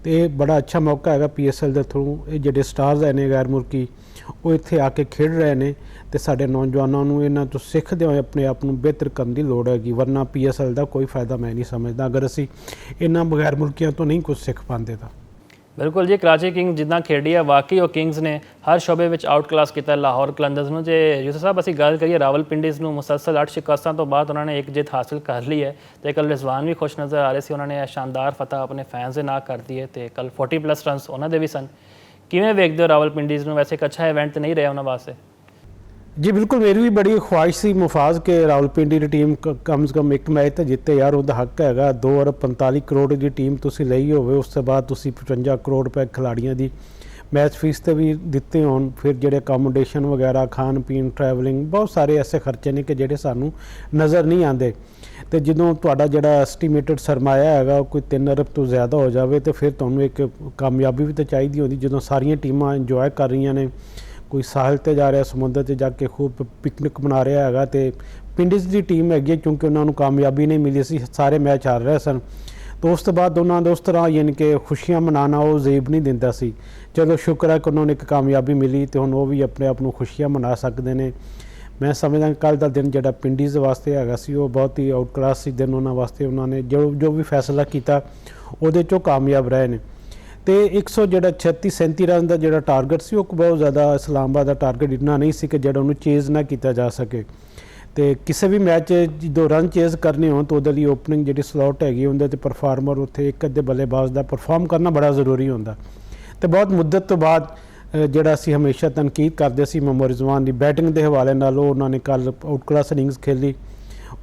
ਤੇ ਇਹ ਬੜਾ ਅੱਛਾ ਮੌਕਾ ਹੈਗਾ PSL ਦੇ ਥਰੂ, ਇਹ ਜਿਹੜੇ ਸਟਾਰਸ ਹੈ ਨੇ ਗੈਰ ਮੁਲਕੀ ਉਹ ਇੱਥੇ ਆ ਕੇ ਖੇਡ ਰਹੇ ਨੇ ਤੇ ਸਾਡੇ ਨੌਜਵਾਨਾਂ ਨੂੰ ਇਹਨਾਂ ਤੋਂ ਸਿੱਖਦੇ ਹੋਏ ਆਪਣੇ ਆਪ ਨੂੰ ਬਿਹਤਰ ਕਰਨ ਦੀ ਲੋੜ ਹੈਗੀ, ਵਰਨਾ PSL ਦਾ ਕੋਈ ਫਾਇਦਾ ਮੈਂ ਨਹੀਂ ਸਮਝਦਾ ਅਗਰ ਅਸੀਂ ਇਹਨਾਂ ਬਗੈਰ ਮੁਲਕੀਆਂ ਤੋਂ ਨਹੀਂ ਕੁਝ ਸਿੱਖ ਪਾਉਂਦੇ ਤਾਂ। ਬਿਲਕੁਲ ਜੀ, ਕਰਾਚੀ ਕਿੰਗਸ ਜਿੱਦਾਂ ਖੇਡੀ ਆ ਵਾਕਈ ਉਹ ਕਿੰਗਸ ਨੇ ਹਰ ਸ਼ੋਬੇ ਵਿੱਚ ਆਊਟ ਕਲਾਸ ਕੀਤਾ ਲਾਹੌਰ ਕਲੰਦਰਸ ਨੂੰ। ਜੇ ਯੂਸਫ ਸਾਹਿਬ ਅਸੀਂ ਗੱਲ ਕਰੀਏ ਰਾਵਲਪਿੰਡੀਜ਼ ਨੂੰ ਮੁਸਲਸਲ 8 ਸ਼ਿਕਸਤਾਂ ਤੋਂ ਬਾਅਦ ਉਹਨਾਂ ਨੇ ਇੱਕ ਜਿੱਤ ਹਾਸਿਲ ਕਰ ਲਈ ਹੈ ਤੇ ਕੱਲ ਰਿਜ਼ਵਾਨ ਵੀ ਖੁਸ਼ ਨਜ਼ਰ ਆ ਰਹੇ ਸੀ, ਉਹਨਾਂ ਨੇ ਇਹ ਸ਼ਾਨਦਾਰ ਫਤਹ ਆਪਣੇ ਫੈਨਸ ਦੇ ਨਾਲ ਕਰਦੀ ਹੈ ਤੇ ਕੱਲ 40+ ਰਨਸ ਉਹਨਾਂ ਦੇ ਵੀ ਸਨ। ਕਿਵੇਂ ਵੇਖਦੇ ਹੋ ਰਾਵਲਪਿੰਡੀਜ਼ ਨੂੰ? ਵੈਸੇ ਇੱਕ ਅੱਛਾ ਇਵੈਂਟ ਤਾਂ ਨਹੀਂ ਰਿਹਾ ਉਹਨਾਂ ਵਾਸਤੇ। ਜੀ ਬਿਲਕੁਲ, ਮੇਰੀ ਵੀ ਬੜੀ ਖੁਆਇਸ਼ ਸੀ ਮੁਫਾਜ਼ ਕਿ ਰਾਵਲਪਿੰਡੀ ਦੀ ਟੀਮ ਕਮ ਸੇ ਕਮ ਇੱਕ ਮੈਚ ਤਾਂ ਜਿੱਤੇ ਯਾਰ, ਉਹਦਾ ਹੱਕ ਹੈਗਾ। 2 ਅਰਬ 45 ਕਰੋੜ ਦੀ ਟੀਮ ਤੁਸੀਂ ਲਈ ਹੋਵੇ, ਉਸ ਤੋਂ ਬਾਅਦ ਤੁਸੀਂ 55 ਕਰੋੜ ਰੁਪਏ ਖਿਲਾੜੀਆਂ ਦੀ ਮੈਚ ਫੀਸ 'ਤੇ ਵੀ ਦਿੱਤੇ ਹੋਣ, ਫਿਰ ਜਿਹੜੇ ਅਕਾਮੋਡੇਸ਼ਨ ਵਗੈਰਾ, ਖਾਣ ਪੀਣ, ਟਰੈਵਲਿੰਗ, ਬਹੁਤ ਸਾਰੇ ਐਸੇ ਖਰਚੇ ਨੇ ਕਿ ਜਿਹੜੇ ਸਾਨੂੰ ਨਜ਼ਰ ਨਹੀਂ ਆਉਂਦੇ। ਤੇ ਜਦੋਂ ਤੁਹਾਡਾ ਜਿਹੜਾ ਐਸਟੀਮੇਟਡ ਸਰਮਾਇਆ ਹੈਗਾ ਉਹ ਕੋਈ 3 ਅਰਬ ਤੋਂ ਜ਼ਿਆਦਾ ਹੋ ਜਾਵੇ ਤੇ ਫਿਰ ਤੁਹਾਨੂੰ ਇੱਕ ਕਾਮਯਾਬੀ ਵੀ ਤਾਂ ਚਾਹੀਦੀ ਹੁੰਦੀ। ਜਦੋਂ ਸਾਰੀਆਂ ਟੀਮਾਂ ਇੰਜੋਏ ਕਰ ਰਹੀਆਂ ਨੇ, ਕੋਈ ਸਾਹਿਲ 'ਤੇ ਜਾ ਰਿਹਾ, ਸਮੁੰਦਰ 'ਤੇ ਜਾ ਕੇ ਖੂਬ ਪਿਕਨਿਕ ਮਨਾ ਰਿਹਾ ਹੈਗਾ, ਤੇ ਪਿੰਡਿਸ ਦੀ ਟੀਮ ਹੈਗੀ ਹੈ ਕਿਉਂਕਿ ਉਹਨਾਂ ਨੂੰ ਕਾਮਯਾਬੀ ਨਹੀਂ ਮਿਲੀ ਸੀ, ਸਾਰੇ ਮੈਚ ਹਾਰ ਰਹੇ ਸਨ। ਤਾਂ ਉਸ ਤੋਂ ਬਾਅਦ ਉਹਨਾਂ ਦੇ ਉਸ ਤਰ੍ਹਾਂ ਯਾਨੀ ਕਿ ਖੁਸ਼ੀਆਂ ਮਨਾਉਣਾ ਉਹ ਜ਼ੇਬ ਨਹੀਂ ਦਿੰਦਾ ਸੀ। ਚਲੋ ਸ਼ੁਕਰ ਹੈ ਕਿ ਉਹਨਾਂ ਨੂੰ ਇੱਕ ਕਾਮਯਾਬੀ ਮਿਲੀ ਤੇ ਹੁਣ ਉਹ ਵੀ ਆਪਣੇ ਆਪ ਨੂੰ ਖੁਸ਼ੀਆਂ ਮਨਾ ਸਕਦੇ ਨੇ। ਮੈਂ ਸਮਝਦਾ ਕੱਲ੍ਹ ਦਾ ਦਿਨ ਜਿਹੜਾ ਪਿੰਡੀਜ਼ ਵਾਸਤੇ ਹੈਗਾ ਸੀ ਉਹ ਬਹੁਤ ਹੀ ਆਊਟ ਕਲਾਸ ਸੀ ਦਿਨ ਉਹਨਾਂ ਵਾਸਤੇ। ਉਹਨਾਂ ਨੇ ਜੋ ਵੀ ਫੈਸਲਾ ਕੀਤਾ ਉਹਦੇ 'ਚੋਂ ਕਾਮਯਾਬ ਰਹੇ ਨੇ। ਤੇ 36-37 ਰਨ ਦਾ ਜਿਹੜਾ ਟਾਰਗੇਟ ਸੀ ਉਹ ਬਹੁਤ ਜ਼ਿਆਦਾ ਇਸਲਾਮਾਬਾਦ ਦਾ ਟਾਰਗੇਟ ਇੰਨਾ ਨਹੀਂ ਸੀ ਕਿ ਜਿਹੜਾ ਉਹਨੂੰ ਚੇਜ਼ ਨਾ ਕੀਤਾ ਜਾ ਸਕੇ। ਤੇ ਕਿਸੇ ਵੀ ਮੈਚ ਜਦੋਂ ਰਨ ਚੇਜ਼ ਕਰਨੇ ਹੋਣ ਤਾਂ ਉਹਦੇ ਲਈ ਓਪਨਿੰਗ ਜਿਹੜੀ ਸਲੋਟ ਹੈਗੀ ਉਹਦੇ 'ਤੇ ਪਰਫਾਰਮਰ ਉੱਥੇ ਇੱਕ ਅੱਧੇ ਬੱਲੇਬਾਜ਼ ਦਾ ਪਰਫਾਰਮ ਕਰਨਾ ਬੜਾ ਜ਼ਰੂਰੀ ਹੁੰਦਾ। ਤੇ ਬਹੁਤ ਮੁੱਦਤ ਤੋਂ ਬਾਅਦ ਜਿਹੜਾ ਅਸੀਂ ਹਮੇਸ਼ਾ ਤਨਕੀਦ ਕਰਦੇ ਸੀ ਮੁਹੰਮਦ ਰਿਜ਼ਵਾਨ ਦੀ ਬੈਟਿੰਗ ਦੇ ਹਵਾਲੇ ਨਾਲ, ਉਹ ਉਹਨਾਂ ਨੇ ਕੱਲ੍ਹ ਆਊਟ ਕਲਾਸ ਇਨਿੰਗਸ ਖੇਲੀ।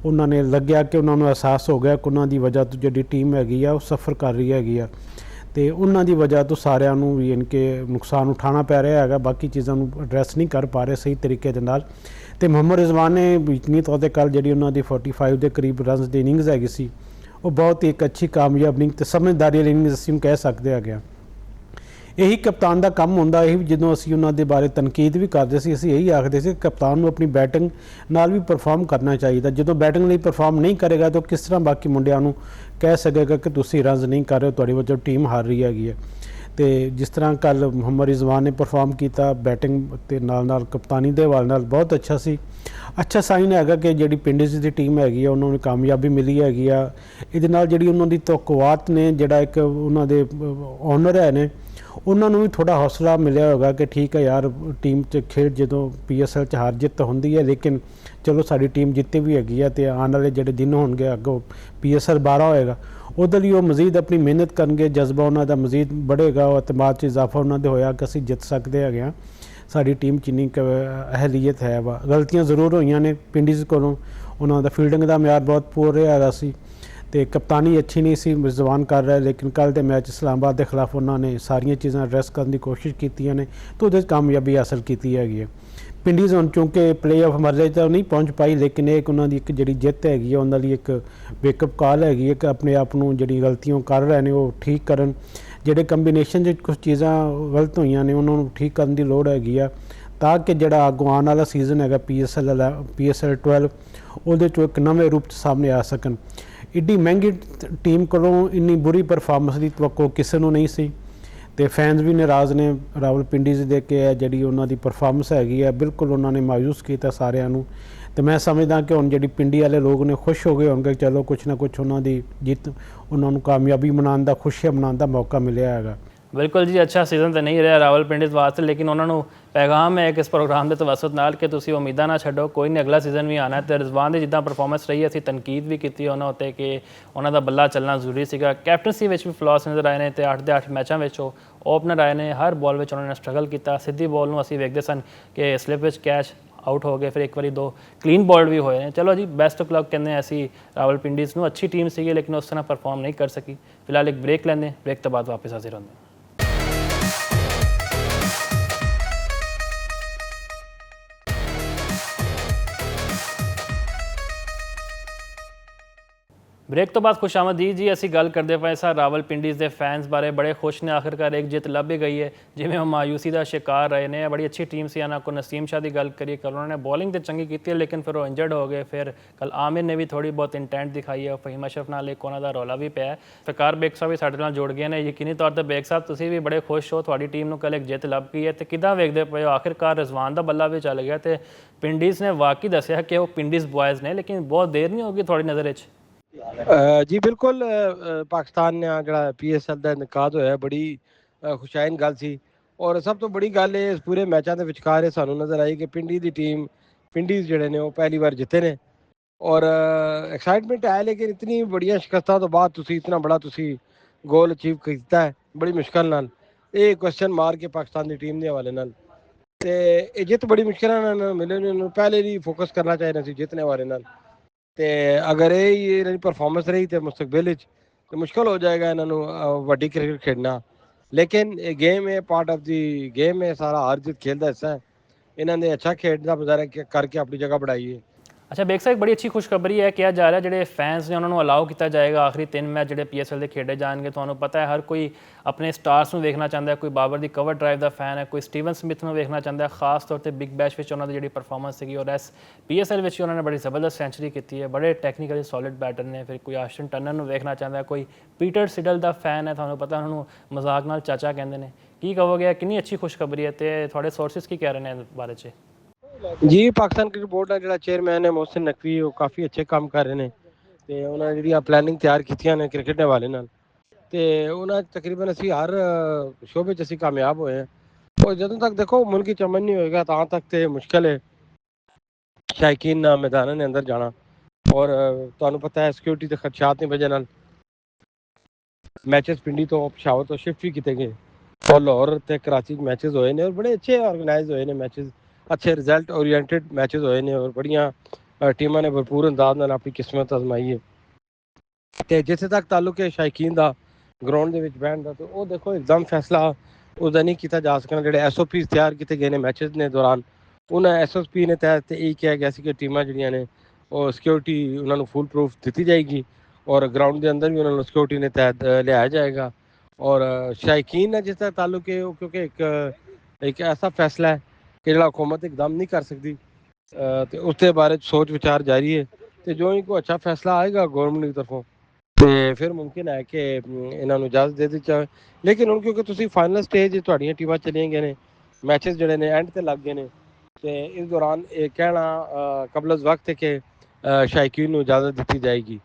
ਉਹਨਾਂ ਨੇ ਲੱਗਿਆ ਕਿ ਉਹਨਾਂ ਨੂੰ ਅਹਿਸਾਸ ਹੋ ਗਿਆ ਕਿ ਉਹਨਾਂ ਦੀ ਵਜ੍ਹਾ ਤੋਂ ਜਿਹੜੀ ਟੀਮ ਹੈਗੀ ਆ ਉਹ ਸਫਰ ਕਰ ਰਹੀ ਹੈਗੀ ਆ ਤੇ ਉਹਨਾਂ ਦੀ ਵਜ੍ਹਾ ਤੋਂ ਸਾਰਿਆਂ ਨੂੰ ਵੀ ਯਾਨੀ ਕਿ ਨੁਕਸਾਨ ਉਠਾਉਣਾ ਪੈ ਰਿਹਾ ਹੈਗਾ, ਬਾਕੀ ਚੀਜ਼ਾਂ ਨੂੰ ਐਡਰੈਸ ਨਹੀਂ ਕਰ ਪਾ ਰਹੇ ਸਹੀ ਤਰੀਕੇ ਦੇ ਨਾਲ। ਤੇ ਮੁਹੰਮਦ ਰਿਜ਼ਵਾਨ ਨੇ ਯਕੀਨੀ ਤੌਰ 'ਤੇ ਕੱਲ੍ਹ ਜਿਹੜੀ ਉਹਨਾਂ ਦੀ 45 ਦੇ ਕਰੀਬ ਰਨਸ ਦੀ ਇਨਿੰਗਸ ਹੈਗੀ ਸੀ ਉਹ ਬਹੁਤ ਹੀ ਇੱਕ ਅੱਛੀ ਕਾਮਯਾਬ ਇਨਿੰਗ ਤੇ ਸਮਝਦਾਰੀ ਵਾਲੀ ਇਨਿੰਗਸ ਅਸੀਂ ਕਹਿ ਸਕਦੇ ਹੈਗੇ। ਇਹੀ ਕਪਤਾਨ ਦਾ ਕੰਮ ਹੁੰਦਾ। ਇਹ ਵੀ ਜਦੋਂ ਅਸੀਂ ਉਹਨਾਂ ਦੇ ਬਾਰੇ ਤਨਕੀਦ ਵੀ ਕਰਦੇ ਸੀ ਅਸੀਂ ਇਹੀ ਆਖਦੇ ਸੀ ਕਪਤਾਨ ਨੂੰ ਆਪਣੀ ਬੈਟਿੰਗ ਨਾਲ ਵੀ ਪਰਫਾਰਮ ਕਰਨਾ ਚਾਹੀਦਾ। ਜਦੋਂ ਬੈਟਿੰਗ ਲਈ ਪਰਫਾਰਮ ਨਹੀਂ ਕਰੇਗਾ ਤਾਂ ਕਿਸ ਤਰ੍ਹਾਂ ਬਾਕੀ ਮੁੰਡਿਆਂ ਨੂੰ ਕਹਿ ਸਕੇਗਾ ਕਿ ਤੁਸੀਂ ਰਨਸ ਨਹੀਂ ਕਰ ਰਹੇ ਹੋ, ਤੁਹਾਡੀ ਵਜ੍ਹਾ ਟੀਮ ਹਾਰ ਰਹੀ ਹੈਗੀ ਹੈ। ਤੇ ਜਿਸ ਤਰ੍ਹਾਂ ਕੱਲ੍ਹ ਮੁਹੰਮਦ ਰਿਜ਼ਵਾਨ ਨੇ ਪਰਫਾਰਮ ਕੀਤਾ ਬੈਟਿੰਗ ਤੇ ਨਾਲ ਕਪਤਾਨੀ ਦੇ ਹਵਾਲੇ ਨਾਲ ਬਹੁਤ ਅੱਛਾ ਸੀ। ਅੱਛਾ ਸਾਈਨ ਹੈਗਾ ਕਿ ਜਿਹੜੀ ਪਿੰਡਿਸ ਦੀ ਟੀਮ ਹੈਗੀ ਆ ਉਹਨਾਂ ਨੂੰ ਕਾਮਯਾਬੀ ਮਿਲੀ ਹੈਗੀ ਆ। ਇਹਦੇ ਨਾਲ ਜਿਹੜੀ ਉਹਨਾਂ ਦੀ ਤਵੱਕੁਆਤ ਨੇ, ਜਿਹੜਾ ਇੱਕ ਉਹਨਾਂ ਦੇ ਓਨਰ ਹੈ ਨੇ ਉਹਨਾਂ ਨੂੰ ਵੀ ਥੋੜਾ ਹੌਸਲਾ ਮਿਲਿਆ ਹੋਗਾ ਕਿ ਠੀਕ ਹੈ ਯਾਰ, ਟੀਮ 'ਚ ਖੇਡ ਜਦੋਂ PSL 'ਚ ਹਾਰ ਜਿੱਤ ਹੁੰਦੀ ਹੈ, ਲੇਕਿਨ ਚਲੋ ਸਾਡੀ ਟੀਮ ਜਿੱਤੇ ਵੀ ਹੈਗੀ ਆ, ਅਤੇ ਆਉਣ ਵਾਲੇ ਜਿਹੜੇ ਦਿਨ ਹੋਣਗੇ ਅੱਗੋਂ PSL 12 ਹੋਏਗਾ, ਉਹਦੇ ਲਈ ਉਹ ਮਜ਼ੀਦ ਆਪਣੀ ਮਿਹਨਤ ਕਰਨਗੇ, ਜਜ਼ਬਾ ਉਹਨਾਂ ਦਾ ਮਜ਼ੀਦ बढ़ेगा, ਉਹ ਅਤਮਾਦ 'ਚ ਇਜ਼ਾਫਾ ਉਹਨਾਂ ਦੇ ਹੋਇਆ ਕਿ ਅਸੀਂ ਜਿੱਤ ਸਕਦੇ ਹੈਗੇ ਹਾਂ, ਸਾਡੀ ਟੀਮ 'ਚ ਇੰਨੀ ਅਹਿਲੀਅਤ ਹੈ ਵਾ। ਗਲਤੀਆਂ ਜ਼ਰੂਰ ਹੋਈਆਂ ਨੇ ਪਿੰਡੀਜ਼ ਕੋਲੋਂ, ਉਹਨਾਂ ਦਾ ਫੀਲਡਿੰਗ ਦਾ ਮਿਆਰ ਬਹੁਤ ਪੂਰ ਰਿਹਾ ਹੈਗਾ ਸੀ, ਅਤੇ ਕਪਤਾਨੀ ਅੱਛੀ ਨਹੀਂ ਸੀ ਰਿਜ਼ਵਾਨ ਕਰ ਰਿਹਾ, ਲੇਕਿਨ ਕੱਲ੍ਹ ਦੇ ਮੈਚ ਇਸਲਾਮਾਬਾਦ ਦੇ ਖਿਲਾਫ ਉਹਨਾਂ ਨੇ ਸਾਰੀਆਂ ਚੀਜ਼ਾਂ ਐਡਰੈਸ ਕਰਨ ਦੀ ਕੋਸ਼ਿਸ਼ ਕੀਤੀਆਂ ਨੇ, ਅਤੇ ਉਹਦੇ 'ਚ ਕਾਮਯਾਬੀ ਹਾਸਲ ਕੀਤੀ ਹੈਗੀ ਹੈ। ਪਿੰਡੀਜ਼ ਹੁਣ ਚੂੰਕਿ ਪਲੇਆਫ ਮਰਲੇ ਤਾਂ ਨਹੀਂ ਪਹੁੰਚ ਪਾਈ, ਲੇਕਿਨ ਇਹ ਉਹਨਾਂ ਦੀ ਇੱਕ ਜਿਹੜੀ ਜਿੱਤ ਹੈਗੀ ਹੈ, ਉਹਨਾਂ ਲਈ ਇੱਕ ਵੇਕਅਪ ਕਾਲ ਹੈਗੀ ਹੈ ਕਿ ਆਪਣੇ ਆਪ ਨੂੰ ਜਿਹੜੀ ਗਲਤੀਆਂ ਕਰ ਰਹੇ ਨੇ ਉਹ ਠੀਕ ਕਰਨ, ਜਿਹੜੇ ਕੰਬੀਨੇਸ਼ਨ 'ਚ ਕੁਝ ਚੀਜ਼ਾਂ ਗਲਤ ਹੋਈਆਂ ਨੇ ਉਹਨਾਂ ਨੂੰ ਠੀਕ ਕਰਨ ਦੀ ਲੋੜ ਹੈਗੀ ਆ, ਤਾਂ ਕਿ ਜਿਹੜਾ ਅੱਗੋਂ ਆਉਣ ਵਾਲਾ ਸੀਜ਼ਨ ਹੈਗਾ PSL 12 ਉਹਦੇ 'ਚੋਂ ਇੱਕ ਨਵੇਂ ਰੂਪ 'ਚ ਸਾਹਮਣੇ ਆ ਸਕਣ। ਇੱਡੀ ਮਹਿੰਗੀ ਟੀਮ ਕੋਲੋਂ ਇੰਨੀ ਬੁਰੀ ਪਰਫਾਰਮੈਂਸ ਦੀ ਤਵੱਕੋ ਕਿਸੇ ਨੂੰ ਨਹੀਂ ਸੀ, ਅਤੇ ਫੈਨਸ ਵੀ ਨਾਰਾਜ਼ ਨੇ ਰਾਵਲਪਿੰਡੀ ਦੇ ਕੇ ਹੈ ਜਿਹੜੀ ਉਹਨਾਂ ਦੀ ਪਰਫਾਰਮੈਂਸ ਹੈਗੀ ਹੈ, ਬਿਲਕੁਲ ਉਹਨਾਂ ਨੇ ਮਾਯੂਸ ਕੀਤਾ ਸਾਰਿਆਂ ਨੂੰ। ਅਤੇ ਮੈਂ ਸਮਝਦਾ ਕਿ ਹੁਣ ਜਿਹੜੀ ਪਿੰਡੀ ਵਾਲੇ ਲੋਕ ਨੇ ਖੁਸ਼ ਹੋ ਗਏ ਹੋਣਗੇ, ਚਲੋ ਕੁਛ ਨਾ ਕੁਛ ਉਹਨਾਂ ਦੀ ਜਿੱਤ, ਉਹਨਾਂ ਨੂੰ ਕਾਮਯਾਬੀ ਮਨਾਉਣ ਦਾ, ਖੁਸ਼ੀਆਂ ਮਨਾਉਣ ਦਾ ਮੌਕਾ ਮਿਲਿਆ ਹੈਗਾ। ਬਿਲਕੁਲ ਜੀ, ਅੱਛਾ ਸੀਜ਼ਨ ਤਾਂ ਨਹੀਂ ਰਿਹਾ ਰਾਵਲਪਿੰਡੀ ਵਾਸਤੇ, ਲੇਕਿਨ ਉਹਨਾਂ ਨੂੰ ਪੈਗਾਮ ਹੈ ਇਸ ਪ੍ਰੋਗਰਾਮ ਦੇ ਤਵਸਤ ਨਾਲ ਕਿ ਤੁਸੀਂ ਉਮੀਦਾਂ ਨਾ ਛੱਡੋ, ਕੋਈ ਨਹੀਂ, ਅਗਲਾ ਸੀਜ਼ਨ ਵੀ ਆਉਣਾ। ਅਤੇ ਰਿਜ਼ਵਾਨ ਦੀ ਜਿੱਦਾਂ ਪਰਫਾਰਮੈਂਸ ਰਹੀ, ਅਸੀਂ ਤਨਕੀਦ ਵੀ ਕੀਤੀ ਉਹਨਾਂ ਉੱਤੇ ਕਿ ਉਹਨਾਂ ਦਾ ਬੱਲਾ ਚੱਲਣਾ ਜ਼ਰੂਰੀ ਸੀਗਾ। ਕੈਪਟਨਸੀ ਵਿੱਚ ਵੀ ਫਲॉस ਨਜ਼ਰ ਆਏ ਨੇ, ਅਤੇ 8 ਦੇ 8 ਮੈਚਾਂ ਵਿੱਚ ਉਹ ਓਪਨਰ ਆਏ ਨੇ, ਹਰ ਬਾਲ ਵਿੱਚ ਉਹਨਾਂ ਨੇ ਸਟਰਗਲ ਕੀਤਾ। ਸਿੱਧੀ ਬਾਲ ਨੂੰ ਅਸੀਂ ਵੇਖਦੇ ਸਨ ਕਿ ਸਲਿੱਪ ਵਿੱਚ ਕੈਚ ਆਊਟ ਹੋ ਗਏ, ਫਿਰ ਇੱਕ ਵਾਰੀ 2 ਕਲੀਨ ਬੋਲਡ ਵੀ ਹੋਏ ਨੇ। ਚਲੋ ਜੀ, ਬੈਸਟ ਆਫ ਲੱਕ ਕਹਿੰਦੇ ਅਸੀਂ ਰਾਵਲਪਿੰਡੀਜ਼ ਨੂੰ, ਅੱਛੀ ਟੀਮ ਸੀਗੀ ਲੇਕਿਨ ਉਸ ਤਰ੍ਹਾਂ ਪਰਫਾਰਮ ਨਹੀਂ ਕਰ ਸਕੀ। ਫਿਲਹਾਲ ਇੱਕ ਬ੍ਰੇਕ ਲੈਂਦੇ, ਬ੍ਰੇਕ ਤੋਂ ਬਾਅਦ ਵਾਪਸ ਹਾਜ਼ਰ ਹੁੰਦੇ। ਬ੍ਰੇਕ ਤੋਂ ਬਾਅਦ ਖੁਸ਼ ਆਮਦੀਦ ਜੀ। ਅਸੀਂ ਗੱਲ ਕਰਦੇ ਪਏ ਸਾਂ ਰਾਵਲਪਿੰਡੀਜ਼ ਦੇ ਫੈਨਸ ਬਾਰੇ, ਬੜੇ ਖੁਸ਼ ਨੇ, ਆਖਿਰਕਾਰ ਇੱਕ ਜਿੱਤ ਲੱਭ ਹੀ ਗਈ ਹੈ, ਜਿਵੇਂ ਉਹ ਮਾਯੂਸੀ ਦਾ ਸ਼ਿਕਾਰ ਰਹੇ ਨੇ। ਬੜੀ ਅੱਛੀ ਟੀਮ ਸੀ, ਇਹਨਾਂ ਕੋਲ ਨਸੀਮ ਸ਼ਾਹ ਦੀ ਗੱਲ ਕਰੀਏ, ਕੱਲ੍ਹ ਉਹਨਾਂ ਨੇ ਬੋਲਿੰਗ ਤੇ ਚੰਗੀ ਕੀਤੀ ਹੈ, ਲੇਕਿਨ ਫਿਰ ਉਹ ਇੰਜਰਡ ਹੋ ਗਏ। ਫਿਰ ਕੱਲ੍ਹ ਆਮਿਰ ਨੇ ਵੀ ਥੋੜੀ ਬਹੁਤ ਇੰਟੈਂਟ ਦਿਖਾਈ ਹੈ, ਫਹੀਮ ਅਸ਼ਰਫ ਨਾਲ ਇੱਕ ਉਹਨਾਂ ਦਾ ਰੌਲਾ ਵੀ ਪਿਆ। ਫਕਾਰ ਬੇਗ ਸਾਹਿਬ ਵੀ ਸਾਡੇ ਨਾਲ ਜੁੜ ਗਏ ਨੇ। ਯਕੀਨੀ ਤੌਰ 'ਤੇ ਬੇਗ ਸਾਹਿਬ, ਤੁਸੀਂ ਵੀ ਬੜੇ ਖੁਸ਼ ਹੋ, ਤੁਹਾਡੀ ਟੀਮ ਨੂੰ ਕੱਲ੍ਹ ਇੱਕ ਜਿੱਤ ਲੱਭ ਗਈ ਹੈ, ਅਤੇ ਕਿੱਦਾਂ ਵੇਖਦੇ ਪਏ ਹੋ? ਆਖਿਰਕਾਰ ਰਿਜ਼ਵਾਨ ਦਾ ਬੱਲਾ ਵੀ ਚੱਲ ਗਿਆ, ਅਤੇ ਪਿੰਡੀਜ਼ ਨੇ ਵਾਕਈ ਦੱਸਿਆ ਕਿ ਉਹ ਪਿੰਡੀਜ਼ ਬॉयਜ਼ ਨੇ, ਲੇਕਿਨ ਬਹੁਤ ਦੇਰ ਨਹੀਂ ਹੋਗੀ ਤੁਹਾਡੀ ਨਜ਼ਰ ਵਿੱਚ? ਜੀ ਬਿਲਕੁਲ, ਪਾਕਿਸਤਾਨ ਨੇ ਜਿਹੜਾ PSL ਦਾ ਇਨਕਾਦ ਹੋਇਆ, ਬੜੀ ਖੁਸ਼ਾਇਨ ਗੱਲ ਸੀ। ਔਰ ਸਭ ਤੋਂ ਬੜੀ ਗੱਲ ਇਹ ਇਸ ਪੂਰੇ ਮੈਚਾਂ ਦੇ ਵਿਚਕਾਰ ਇਹ ਸਾਨੂੰ ਨਜ਼ਰ ਆਈ ਕਿ ਪਿੰਡੀ ਦੀ ਟੀਮ, ਪਿੰਡੀਜ਼ ਜਿਹੜੇ ਨੇ ਉਹ ਪਹਿਲੀ ਵਾਰ ਜਿੱਤੇ ਨੇ। ਔਰ ਐਕਸਾਈਟਮੈਂਟ ਹੈ, ਲੇਕਿਨ ਇਤਨੀ ਬੜੀਆਂ ਸ਼ਿਕਸਤਾਂ ਤੋਂ ਬਾਅਦ ਤੁਸੀਂ ਇਤਨਾ ਬੜਾ ਤੁਸੀਂ ਗੋਲ ਅਚੀਵ ਕੀਤਾ ਹੈ ਬੜੀ ਮੁਸ਼ਕਲ ਨਾਲ। ਇਹ ਕੁਐਸਚਨ ਮਾਰ ਕੇ ਪਾਕਿਸਤਾਨ ਦੀ ਟੀਮ ਦੇ ਹਵਾਲੇ ਨਾਲ, ਤੇ ਇਹ ਜਿੱਤ ਬੜੀ ਮੁਸ਼ਕਿਲਾਂ ਨਾਲ ਮਿਲੇ ਨੇ। ਇਹਨੂੰ ਪਹਿਲੇ ਹੀ ਫੋਕਸ ਕਰਨਾ ਚਾਹੀਦਾ ਸੀ ਜਿੱਤਣੇ ਵਾਲੇ ਨਾਲ, ਤੇ ਅਗਰ ਇਹ ਇਹਨਾਂ ਦੀ ਪਰਫਾਰਮੈਂਸ ਰਹੀ ਤੇ ਮੁਸਤਕਬਲ ਵਿੱਚ ਤੇ ਮੁਸ਼ਕਲ ਹੋ ਜਾਏਗਾ ਇਹਨਾਂ ਨੂੰ ਵੱਡੀ ਕ੍ਰਿਕਟ ਖੇਡਣਾ। ਲੇਕਿਨ ਇਹ ਗੇਮ ਹੈ, ਪਾਰਟ ਆਫ ਦੀ ਗੇਮ ਹੈ, ਸਾਰਾ ਹਾਰ ਜਿੱਤ ਖੇਡ ਦਾ ਹਿੱਸਾ ਹੈ। ਇਹਨਾਂ ਨੇ ਅੱਛਾ ਖੇਡ ਦਾ ਮੁਜ਼ਾਹਰਾ ਕਰਕੇ ਆਪਣੀ ਜਗ੍ਹਾ ਬਣਾਈ ਹੈ। ਅੱਛਾ ਬੇਗ ਸਾਹਿਬ, ਬੜੀ ਅੱਛੀ ਖੁਸ਼ਖਬਰੀ ਹੈ, ਕਿਹਾ ਜਾ ਰਿਹਾ ਜਿਹੜੇ ਫੈਨਸ ਨੇ ਉਹਨਾਂ ਨੂੰ ਅਲਾਓ ਕੀਤਾ ਜਾਏਗਾ ਆਖਰੀ 3 ਮੈਚ ਜਿਹੜੇ PSL ਦੇ ਖੇਡੇ ਜਾਣਗੇ। ਤੁਹਾਨੂੰ ਪਤਾ ਹੈ ਹਰ ਕੋਈ ਆਪਣੇ ਸਟਾਰਸ ਨੂੰ ਵੇਖਣਾ ਚਾਹੁੰਦਾ ਹੈ, ਕੋਈ ਬਾਬਰ ਦੀ ਕਵਰ ਡਰਾਈਵ ਦਾ ਫੈਨ ਹੈ, ਕੋਈ ਸਟੀਵਨ ਸਮਿਥ ਨੂੰ ਵੇਖਣਾ ਚਾਹੁੰਦਾ ਹੈ, ਖਾਸ ਤੌਰ 'ਤੇ ਬਿਗ ਬੈਸ਼ ਵਿੱਚ ਉਹਨਾਂ ਦੀ ਜਿਹੜੀ ਪਰਫਾਰਮੈਂਸ ਸੀਗੀ, ਔਰ ਇਸ PSL ਵਿੱਚ ਉਹਨਾਂ ਨੇ ਬੜੀ ਜ਼ਬਰਦਸਤ ਸੈਂਚੁਰੀ ਕੀਤੀ ਹੈ, ਬੜੇ ਟੈਕਨੀਕਲੀ ਸੋਲਿਡ ਬੈਟਰ ਨੇ। ਫਿਰ ਕੋਈ ਆਸ਼ਟਨ ਟਰਨਰ ਨੂੰ ਵੇਖਣਾ ਚਾਹੁੰਦਾ ਹੈ, ਕੋਈ ਪੀਟਰ ਸਿਡਲ ਦਾ ਫੈਨ ਹੈ, ਤੁਹਾਨੂੰ ਪਤਾ ਉਹਨਾਂ ਨੂੰ ਮਜ਼ਾਕ ਨਾਲ ਚਾਚਾ ਕਹਿੰਦੇ ਨੇ। ਕੀ ਕਹੋਗੇ, ਕਿੰਨੀ ਅੱਛੀ ਖੁਸ਼ਖਬਰੀ ਹੈ, ਅਤੇ ਤੁਹਾਡੇ ਸੋਰਸਿਸ ਕੀ ਕਹਿ ਰਹੇ ਨੇ ਇਸ ਬਾਰੇ 'ਚ? ਜੀ ਪਾਕਿਸਤਾਨ ਕ੍ਰਿਕਟ ਬੋਰਡ ਦਾ ਜਿਹੜਾ ਚੇਅਰਮੈਨ ਹੈ ਮੋਹਸਿਨ ਨਕਵੀ, ਉਹ ਕਾਫੀ ਅੱਛੇ ਕੰਮ ਕਰ ਰਹੇ ਨੇ, ਤੇ ਉਹਨਾਂ ਨੇ ਜਿਹੜੀਆਂ ਪਲੈਨਿੰਗ ਤਿਆਰ ਕੀਤੀਆਂ ਨੇ ਕ੍ਰਿਕਟ ਦੇ ਹਵਾਲੇ ਨਾਲ, ਤੇ ਉਹਨਾਂ ਤਕਰੀਬਨ ਅਸੀਂ ਹਰ ਸ਼ੋਬੇ 'ਚ ਅਸੀਂ ਕਾਮਯਾਬ ਹੋਏ ਹਾਂ। ਔਰ ਜਦੋਂ ਤੱਕ ਦੇਖੋ ਮੁਲਕ 'ਚ ਅਮਨ ਨਹੀਂ ਹੋਏਗਾ ਤਾਂ ਤੱਕ ਤੇ ਮੁਸ਼ਕਿਲ ਹੈ ਸ਼ਾਇकीन ਮੈਦਾਨਾਂ ਦੇ ਅੰਦਰ ਜਾਣਾ। ਔਰ ਤੁਹਾਨੂੰ ਪਤਾ ਹੈ ਸਿਕਿਉਰਿਟੀ ਦੇ ਖਦਸ਼ਾਤ ਦੀ ਵਜ੍ਹਾ ਨਾਲ ਮੈਚਸ ਪਿੰਡੀ ਤੋਂ ਪਿਸ਼ਾਵਰ ਤੋਂ ਸ਼ਿਫਟ ਵੀ ਕੀਤੇ ਗਏ, ਔਰ ਲਾਹੌਰ ਤੇ ਕਰਾਚੀ 'ਚ ਮੈਚਸ ਹੋਏ ਨੇ, ਔਰ ਬੜੇ ਅੱਛੇ ਆਰਗੇਨਾਈਜ਼ ਹੋਏ ਨੇ ਮੈਚਸ, अच्छे रिजल्ट ओरिएंटेड मैचेस होए ने, और बढ़िया टीमां ने भरपूर अंदाज नाल अपनी किस्मत आजमाई है। ਤੇ ਜਿੱਥੇ ਤੱਕ ਤਾਲੁਕ ਹੈ ਸ਼ਾਇकीन ਦਾ ਗਰਾਊਂਡ ਦੇ ਵਿੱਚ ਬਹਿਣ ਦਾ, ਤੇ ਉਹ ਦੇਖੋ ਇੱਕਦਮ ਫੈਸਲਾ ਉਹਦਾ ਨਹੀਂ ਕੀਤਾ ਜਾ ਸਕਦਾ। ਜਿਹੜੇ SOPs ਤਿਆਰ ਕੀਤੇ ਗਏ ਨੇ ਮੈਚਸ ਦੇ ਦੌਰਾਨ, ਉਹਨਾਂ SOP ਨੇ ਤਹਿਤ ਇਹ ਕਿਹਾ ਗਿਆ ਸੀ ਕਿ ਟੀਮਾਂ ਜਿਹੜੀਆਂ ਨੇ ਉਹ ਸਿਕਿਉਰਿਟੀ ਉਹਨਾਂ ਨੂੰ ਫੁੱਲ ਪ੍ਰੂਫ ਦਿੱਤੀ ਜਾਏਗੀ, ਔਰ ਗਰਾਊਂਡ ਦੇ ਅੰਦਰ ਵੀ ਉਹਨਾਂ ਨੂੰ ਸਿਕਿਉਰਿਟੀ ਨੇ ਤਹਿਤ ਲਿਆਇਆ ਜਾਏਗਾ। ਔਰ ਸ਼ਾਇकीन ਨਾਲ ਜਿਸ ਤੱਕ ਤਾਲੁਕ ਹੈ ਉਹ ਕਿਉਂਕਿ ਇੱਕ ਐਸਾ ਫੈਸਲਾ ਹੈ ਕਿ ਜਿਹੜਾ हुकूमत एकदम नहीं कर सकती, तो उसके बारे सोच विचार जारी है। तो जो ही कोई अच्छा फैसला आएगा गौरमेंट की तरफों, तो फिर मुमकिन है कि इन्होंने इजाजत दे दी जाए। लेकिन हुण क्योंकि तुसीं फाइनल स्टेज तुहाड़ियां टीमां चलियां गए ने, मैचेस जिहड़े ने एंड ते लग गए ने, तो इस दौरान ये कहना कबल अज़ वक्त है कि शायकीन नूं इजाजत दी जाएगी।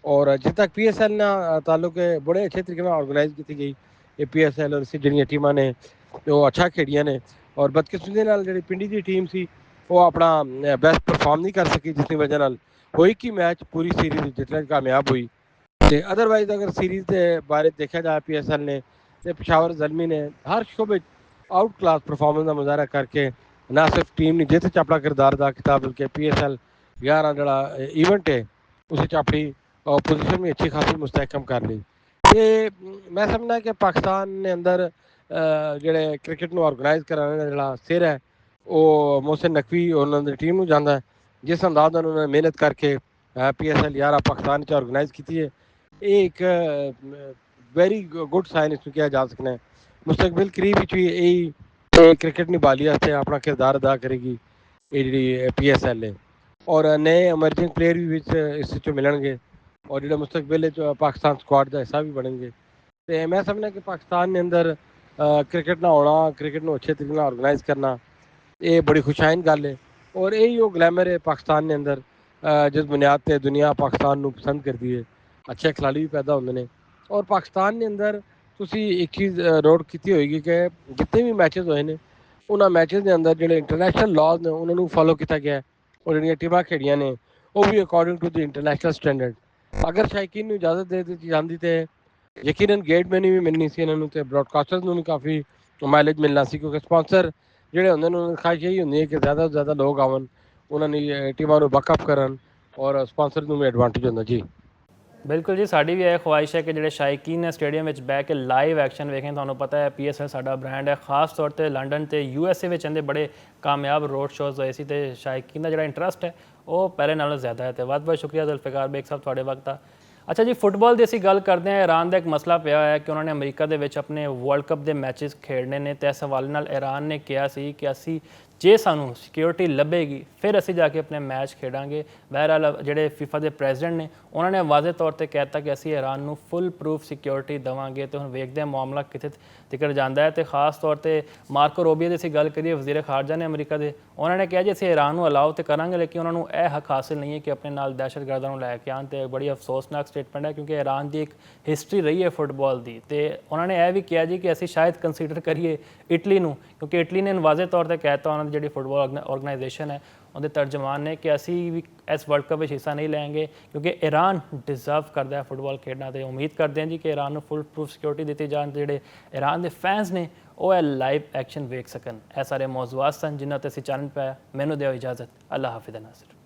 और जिस तक PSL ना ताल्लुक है, बड़े अच्छे तरीके नाल ऑर्गेनाइज की गई PSL ਔਰ ਇਸੇ ਜਿਹੜੀਆਂ ਟੀਮਾਂ ਨੇ ਉਹ ਅੱਛਾ ਖੇਡੀਆਂ ਨੇ ਔਰ ਬਦਕਿਸਮਤੀ ਦੇ ਨਾਲ ਜਿਹੜੀ ਪਿੰਡੀ ਦੀ ਟੀਮ ਸੀ ਉਹ ਆਪਣਾ ਬੈਸਟ ਪਰਫਾਰਮ ਨਹੀਂ ਕਰ ਸਕੀ, ਜਿਸ ਦੀ ਵਜ੍ਹਾ ਨਾਲ ਹੋਈ ਕਿ ਮੈਚ ਪੂਰੀ ਸੀਰੀਜ਼ ਜਿੱਤਣ 'ਚ ਕਾਮਯਾਬ ਹੋਈ। ਤੇ ਅਦਰਵਾਈਜ਼ ਅਗਰ ਸੀਰੀਜ਼ ਦੇ ਬਾਰੇ ਦੇਖਿਆ ਜਾਏ PSL ਨੇ ਤੇ ਪਿਸ਼ਾਵਰ ਜ਼ਲਮੀ ਨੇ ਹਰ ਸ਼ੋਬੇ ਆਊਟ ਕਲਾਸ ਪਰਫਾਰਮੈਂਸ ਦਾ ਮੁਜ਼ਾਹਰਾ ਕਰਕੇ ਨਾ ਸਿਰਫ ਟੀਮ ਨੇ ਜਿੱਤ 'ਚ ਆਪਣਾ ਕਿਰਦਾਰ ਅਦਾ ਕੀਤਾ ਬਲਕਿ PSL 11 ਜਿਹੜਾ ਇਵੈਂਟ ਹੈ ਉਸ 'ਚ ਆਪਣੀ पोजीशन भी अच्छी खासी मुस्तहकम कर ली। ते मैं समझना कि पाकिस्तान ने अंदर ਜਿਹੜੇ ਕ੍ਰਿਕਟ ਨੂੰ ਆਰਗੇਨਾਈਜ਼ ਕਰਾਉਣ ਦਾ ਜਿਹੜਾ ਸਿਰ ਹੈ ਉਹ ਮੋਹਸਿਨ ਨਕਵੀ ਉਹਨਾਂ ਦੀ ਟੀਮ ਨੂੰ ਜਾਂਦਾ ਹੈ, ਜਿਸ ਅੰਦਾਜ਼ ਨਾਲ ਉਹਨਾਂ ਨੇ ਮਿਹਨਤ ਕਰਕੇ PSL 11 ਪਾਕਿਸਤਾਨ 'ਚ ਆਰਗੇਨਾਈਜ਼ ਕੀਤੀ ਹੈ। ਇਹ ਇੱਕ ਵੈਰੀ ਗੁੱਡ ਸਾਈਨ ਇਸ ਨੂੰ ਕਿਹਾ ਜਾ ਸਕਦਾ ਹੈ। ਮੁਸਤਕਬਲ ਕਰੀਬ ਵਿੱਚ ਵੀ ਇਹ ਕ੍ਰਿਕਟ ਨਿਭਾਲੀ ਵਾਸਤੇ ਆਪਣਾ ਕਿਰਦਾਰ ਅਦਾ ਕਰੇਗੀ ਇਹ ਜਿਹੜੀ PSL ਹੈ ਔਰ ਨਏ ਅਮਰਜਿੰਗ ਪਲੇਅਰ ਵੀ ਵਿੱਚ ਇਸ ਵਿੱਚੋਂ ਮਿਲਣਗੇ ਔਰ ਜਿਹੜਾ ਮੁਸਤਕਬਲ ਵਿੱਚ ਪਾਕਿਸਤਾਨ ਸਕੁਆਡ ਦਾ ਹਿੱਸਾ ਵੀ ਬਣਨਗੇ। ਤੇ ਮੈਂ ਸਮਝਦਾ ਕਿ ਪਾਕਿਸਤਾਨ ਦੇ ਅੰਦਰ ਕ੍ਰਿਕਟ ਨਾਲ ਆਉਣਾ, ਕ੍ਰਿਕਟ ਨੂੰ ਅੱਛੇ ਤਰੀਕੇ ਨਾਲ ਆਰਗੇਨਾਈਜ਼ ਕਰਨਾ ਇਹ ਬੜੀ ਖੁਸ਼ਾਇਨ ਗੱਲ ਹੈ ਔਰ ਇਹੀ ਉਹ ਗਲੈਮਰ ਹੈ ਪਾਕਿਸਤਾਨ ਦੇ ਅੰਦਰ ਜਿਸ ਬੁਨਿਆਦ ਤੇ ਦੁਨੀਆ ਪਾਕਿਸਤਾਨ ਨੂੰ ਪਸੰਦ ਕਰਦੀ ਹੈ। ਅੱਛੇ ਖਿਡਾਰੀ ਵੀ ਪੈਦਾ ਹੁੰਦੇ ਨੇ ਔਰ ਪਾਕਿਸਤਾਨ ਦੇ ਅੰਦਰ ਤੁਸੀਂ ਇੱਕ ਚੀਜ਼ ਨੋਟ ਕੀਤੀ ਹੋਏਗੀ ਕਿ ਜਿੰਨੇ ਵੀ ਮੈਚਸ ਹੋਏ ਨੇ ਉਹਨਾਂ ਮੈਚਸ ਦੇ ਅੰਦਰ ਜਿਹੜੇ ਇੰਟਰਨੈਸ਼ਨਲ ਲਾਜ਼ ਨੇ ਉਹਨਾਂ ਨੂੰ ਫੋਲੋ ਕੀਤਾ ਗਿਆ ਔਰ ਜਿਹੜੀਆਂ ਟੀਮਾਂ ਖੇਡੀਆਂ ਨੇ ਉਹ ਵੀ according to the international standard. ਅਗਰ ਸ਼ਾਇਕੀਨ ਨੂੰ ਇਜਾਜ਼ਤ ਦੇ ਦਿੱਤੀ ਜਾਂਦੀ ਤੇ ਯਕੀਨਨ ਗੇਟ ਮੈਨੀ ਵੀ ਮਿਲਣੀ ਸੀ ਇਹਨਾਂ ਨੂੰ ਤੇ ਬ੍ਰੌਡਕਾਸਟਰਸ ਨੂੰ ਵੀ ਕਾਫੀ ਮਾਈਲੇਜ ਮਿਲਣਾ ਸੀ, ਕਿਉਂਕਿ ਸਪਾਂਸਰ ਜਿਹੜੇ ਹੁੰਦੇ ਨੇ ਉਹਨਾਂ ਦੀ ਖਾਹਿਸ਼ ਇਹੀ ਹੁੰਦੀ ਹੈ ਕਿ ਜ਼ਿਆਦਾ ਤੋਂ ਜ਼ਿਆਦਾ ਲੋਕ ਆਵਣ, ਉਹਨਾਂ ਦੀ ਟੀਮਾਂ ਨੂੰ ਬੈਕਅਪ ਕਰਨ ਔਰ ਸਪਾਂਸਰ ਨੂੰ ਵੀ ਐਡਵਾਂਟੇਜ ਹੁੰਦਾ ਜੀ। ਬਿਲਕੁਲ ਜੀ, ਸਾਡੀ ਵੀ ਇਹ ਖੁਆਇਸ਼ ਹੈ ਕਿ ਜਿਹੜੇ ਸ਼ਾਇਕੀਨ ਨੇ ਸਟੇਡੀਅਮ ਵਿੱਚ ਬਹਿ ਕੇ ਲਾਈਵ ਐਕਸ਼ਨ ਵੇਖੇਂ। ਤੁਹਾਨੂੰ ਪਤਾ ਹੈ PSL ਸਾਡਾ ਬ੍ਰਾਂਡ ਹੈ, ਖਾਸ ਤੌਰ ਤੇ ਲੰਡਨ ਤੇ USA ਵਿੱਚ ਇਹਦੇ ਬੜੇ ਕਾਮਯਾਬ ਰੋਡ ਸ਼ੋਜ਼ ਹੋਏ ਸੀ ਤੇ ਸ਼ਾਇਕੀਨ ਦਾ ਜਿਹੜਾ ਇੰਟਰਸਟ ਹੈ ਉਹ ਪਹਿਲੇ ਨਾਲੋਂ ਜ਼ਿਆਦਾ ਹੈ। ਤੇ ਬਹੁਤ ਬਹੁਤ ਸ਼ੁਕਰੀਆ ਜ਼ੁਲਫਿਕਾਰ ਬੇਗ ਸਾਹਿਬ ਤੁਹਾਡੇ ਵਕਤ ਦਾ। ਅੱਛਾ ਜੀ, ਫੁੱਟਬਾਲ ਦੀ ਅਸੀਂ ਗੱਲ ਕਰਦੇ ਹਾਂ। ਈਰਾਨ ਦਾ ਇੱਕ ਮਸਲਾ ਪਿਆ ਹੋਇਆ ਕਿ ਉਹਨਾਂ ਨੇ ਅਮਰੀਕਾ ਦੇ ਵਿੱਚ ਆਪਣੇ ਵਰਲਡ ਕੱਪ ਦੇ ਮੈਚਸ ਖੇਡਣੇ ਨੇ ਤੇ ਇਸ ਹਵਾਲੇ ਨਾਲ ਈਰਾਨ ਨੇ ਕਿਹਾ ਸੀ ਕਿ ਅਸੀਂ ਜੇ ਸਾਨੂੰ ਸਿਕਿਉਰਿਟੀ ਲੱਭੇਗੀ ਫਿਰ ਅਸੀਂ ਜਾ ਕੇ ਆਪਣੇ ਮੈਚ ਖੇਡਾਂਗੇ। ਬਹਰਹਾਲ ਜਿਹੜੇ FIFA ਦੇ ਪ੍ਰੈਜ਼ੀਡੈਂਟ ਨੇ ਉਹਨਾਂ ਨੇ ਵਾਜ਼ੇ ਤੌਰ ਤੇ ਕਹਿ ਦਿੱਤਾ ਕਿ ਅਸੀਂ ਈਰਾਨ ਨੂੰ ਫੁੱਲ ਪ੍ਰੂਫ ਸਿਕਿਉਰਿਟੀ ਦੇਵਾਂਗੇ। ਤੇ ਹੁਣ ਵੇਖਦੇ ਹਾਂ ਮਾਮਲਾ ਕਿੱਥੇ ਤੱਕ ਜਾਂਦਾ ਹੈ। ਤੇ ਖਾਸ ਤੌਰ ਤੇ ਮਾਰਕੋ ਰੂਬੀਓ ਦੀ ਅਸੀਂ ਗੱਲ ਕਰੀਏ, ਵਜ਼ੀਰ ਖਾਰਜਾ ਨੇ ਅਮਰੀਕਾ ਦੇ, ਉਹਨਾਂ ਨੇ ਕਿਹਾ ਜੀ ਅਸੀਂ ਈਰਾਨ ਨੂੰ ਅਲਾਓ ਤੇ ਕਰਾਂਗੇ ਲੇਕਿਨ ਉਹਨਾਂ ਨੂੰ ਇਹ ਹੱਕ ਹਾਸਿਲ ਨਹੀਂ ਹੈ ਕਿ ਆਪਣੇ ਨਾਲ ਦਹਿਸ਼ਤਗਰਦਾਂ ਨੂੰ ਲੈ ਕੇ ਆਉਣ। ਤੇ ਬੜੀ ਅਫਸੋਸਨਾਕ ਸਟੇਟਮੈਂਟ ਹੈ ਕਿਉਂਕਿ ਈਰਾਨ ਦੀ ਇੱਕ ਹਿਸਟਰੀ ਰਹੀ ਹੈ ਫੁੱਟਬਾਲ ਦੀ। ਤੇ ਉਹਨਾਂ ਨੇ ਇਹ ਵੀ ਕਿਹਾ ਜੀ ਕਿ ਅਸੀਂ ਸ਼ਾਇਦ ਕੰਸੀਡਰ ਕਰੀਏ ਇਟਲੀ ਨੂੰ, ਕਿਉਂਕਿ ਇਟਲੀ ਨੇ ਵਾਜ਼ੇ ਤੌਰ ਤੇ ਕਹਿ ਦਿੱਤਾ ਉਹਨਾਂ ਦੀ ਜਿਹੜੀ ਫੁੱਟਬਾਲ ਆਰਗੇਨਾਈਜੇਸ਼ਨ ਹੈ ਉਹਦੇ ਤਰਜਮਾਨ ਨੇ ਕਿ ਅਸੀਂ ਵੀ ਇਸ ਵਰਲਡ ਕੱਪ ਵਿੱਚ ਹਿੱਸਾ ਨਹੀਂ ਲੈਂਗੇ ਕਿਉਂਕਿ ਈਰਾਨ ਡਿਜ਼ਰਵ ਕਰਦਾ ਹੈ ਫੁੱਟਬਾਲ ਖੇਡਣਾ। ਤੇ ਉਮੀਦ ਕਰਦੇ ਹਾਂ ਜੀ ਕਿ ਈਰਾਨ ਨੂੰ ਫੁੱਲ ਪ੍ਰੂਫ ਸਿਕਿਉਰਿਟੀ ਦਿੱਤੀ ਜਾਣ ਤੇ ਜਿਹੜੇ ਈਰਾਨ ਦੇ ਫੈਨਸ ਨੇ ਉਹ ਇਹ ਲਾਈਵ ਐਕਸ਼ਨ ਵੇਖ ਸਕਣ। ਇਹ ਸਾਰੇ ਮੌਜ਼ੂਆਤ ਸਨ ਜਿਨ੍ਹਾਂ 'ਤੇ ਅਸੀਂ ਚਾਨਣ ਪਾਇਆ। ਮੈਨੂੰ ਦਿਓ ਇਜਾਜ਼ਤ। ਅੱਲਾ ਹਾਫਿਜ਼ ਨਾਜ਼ਰ।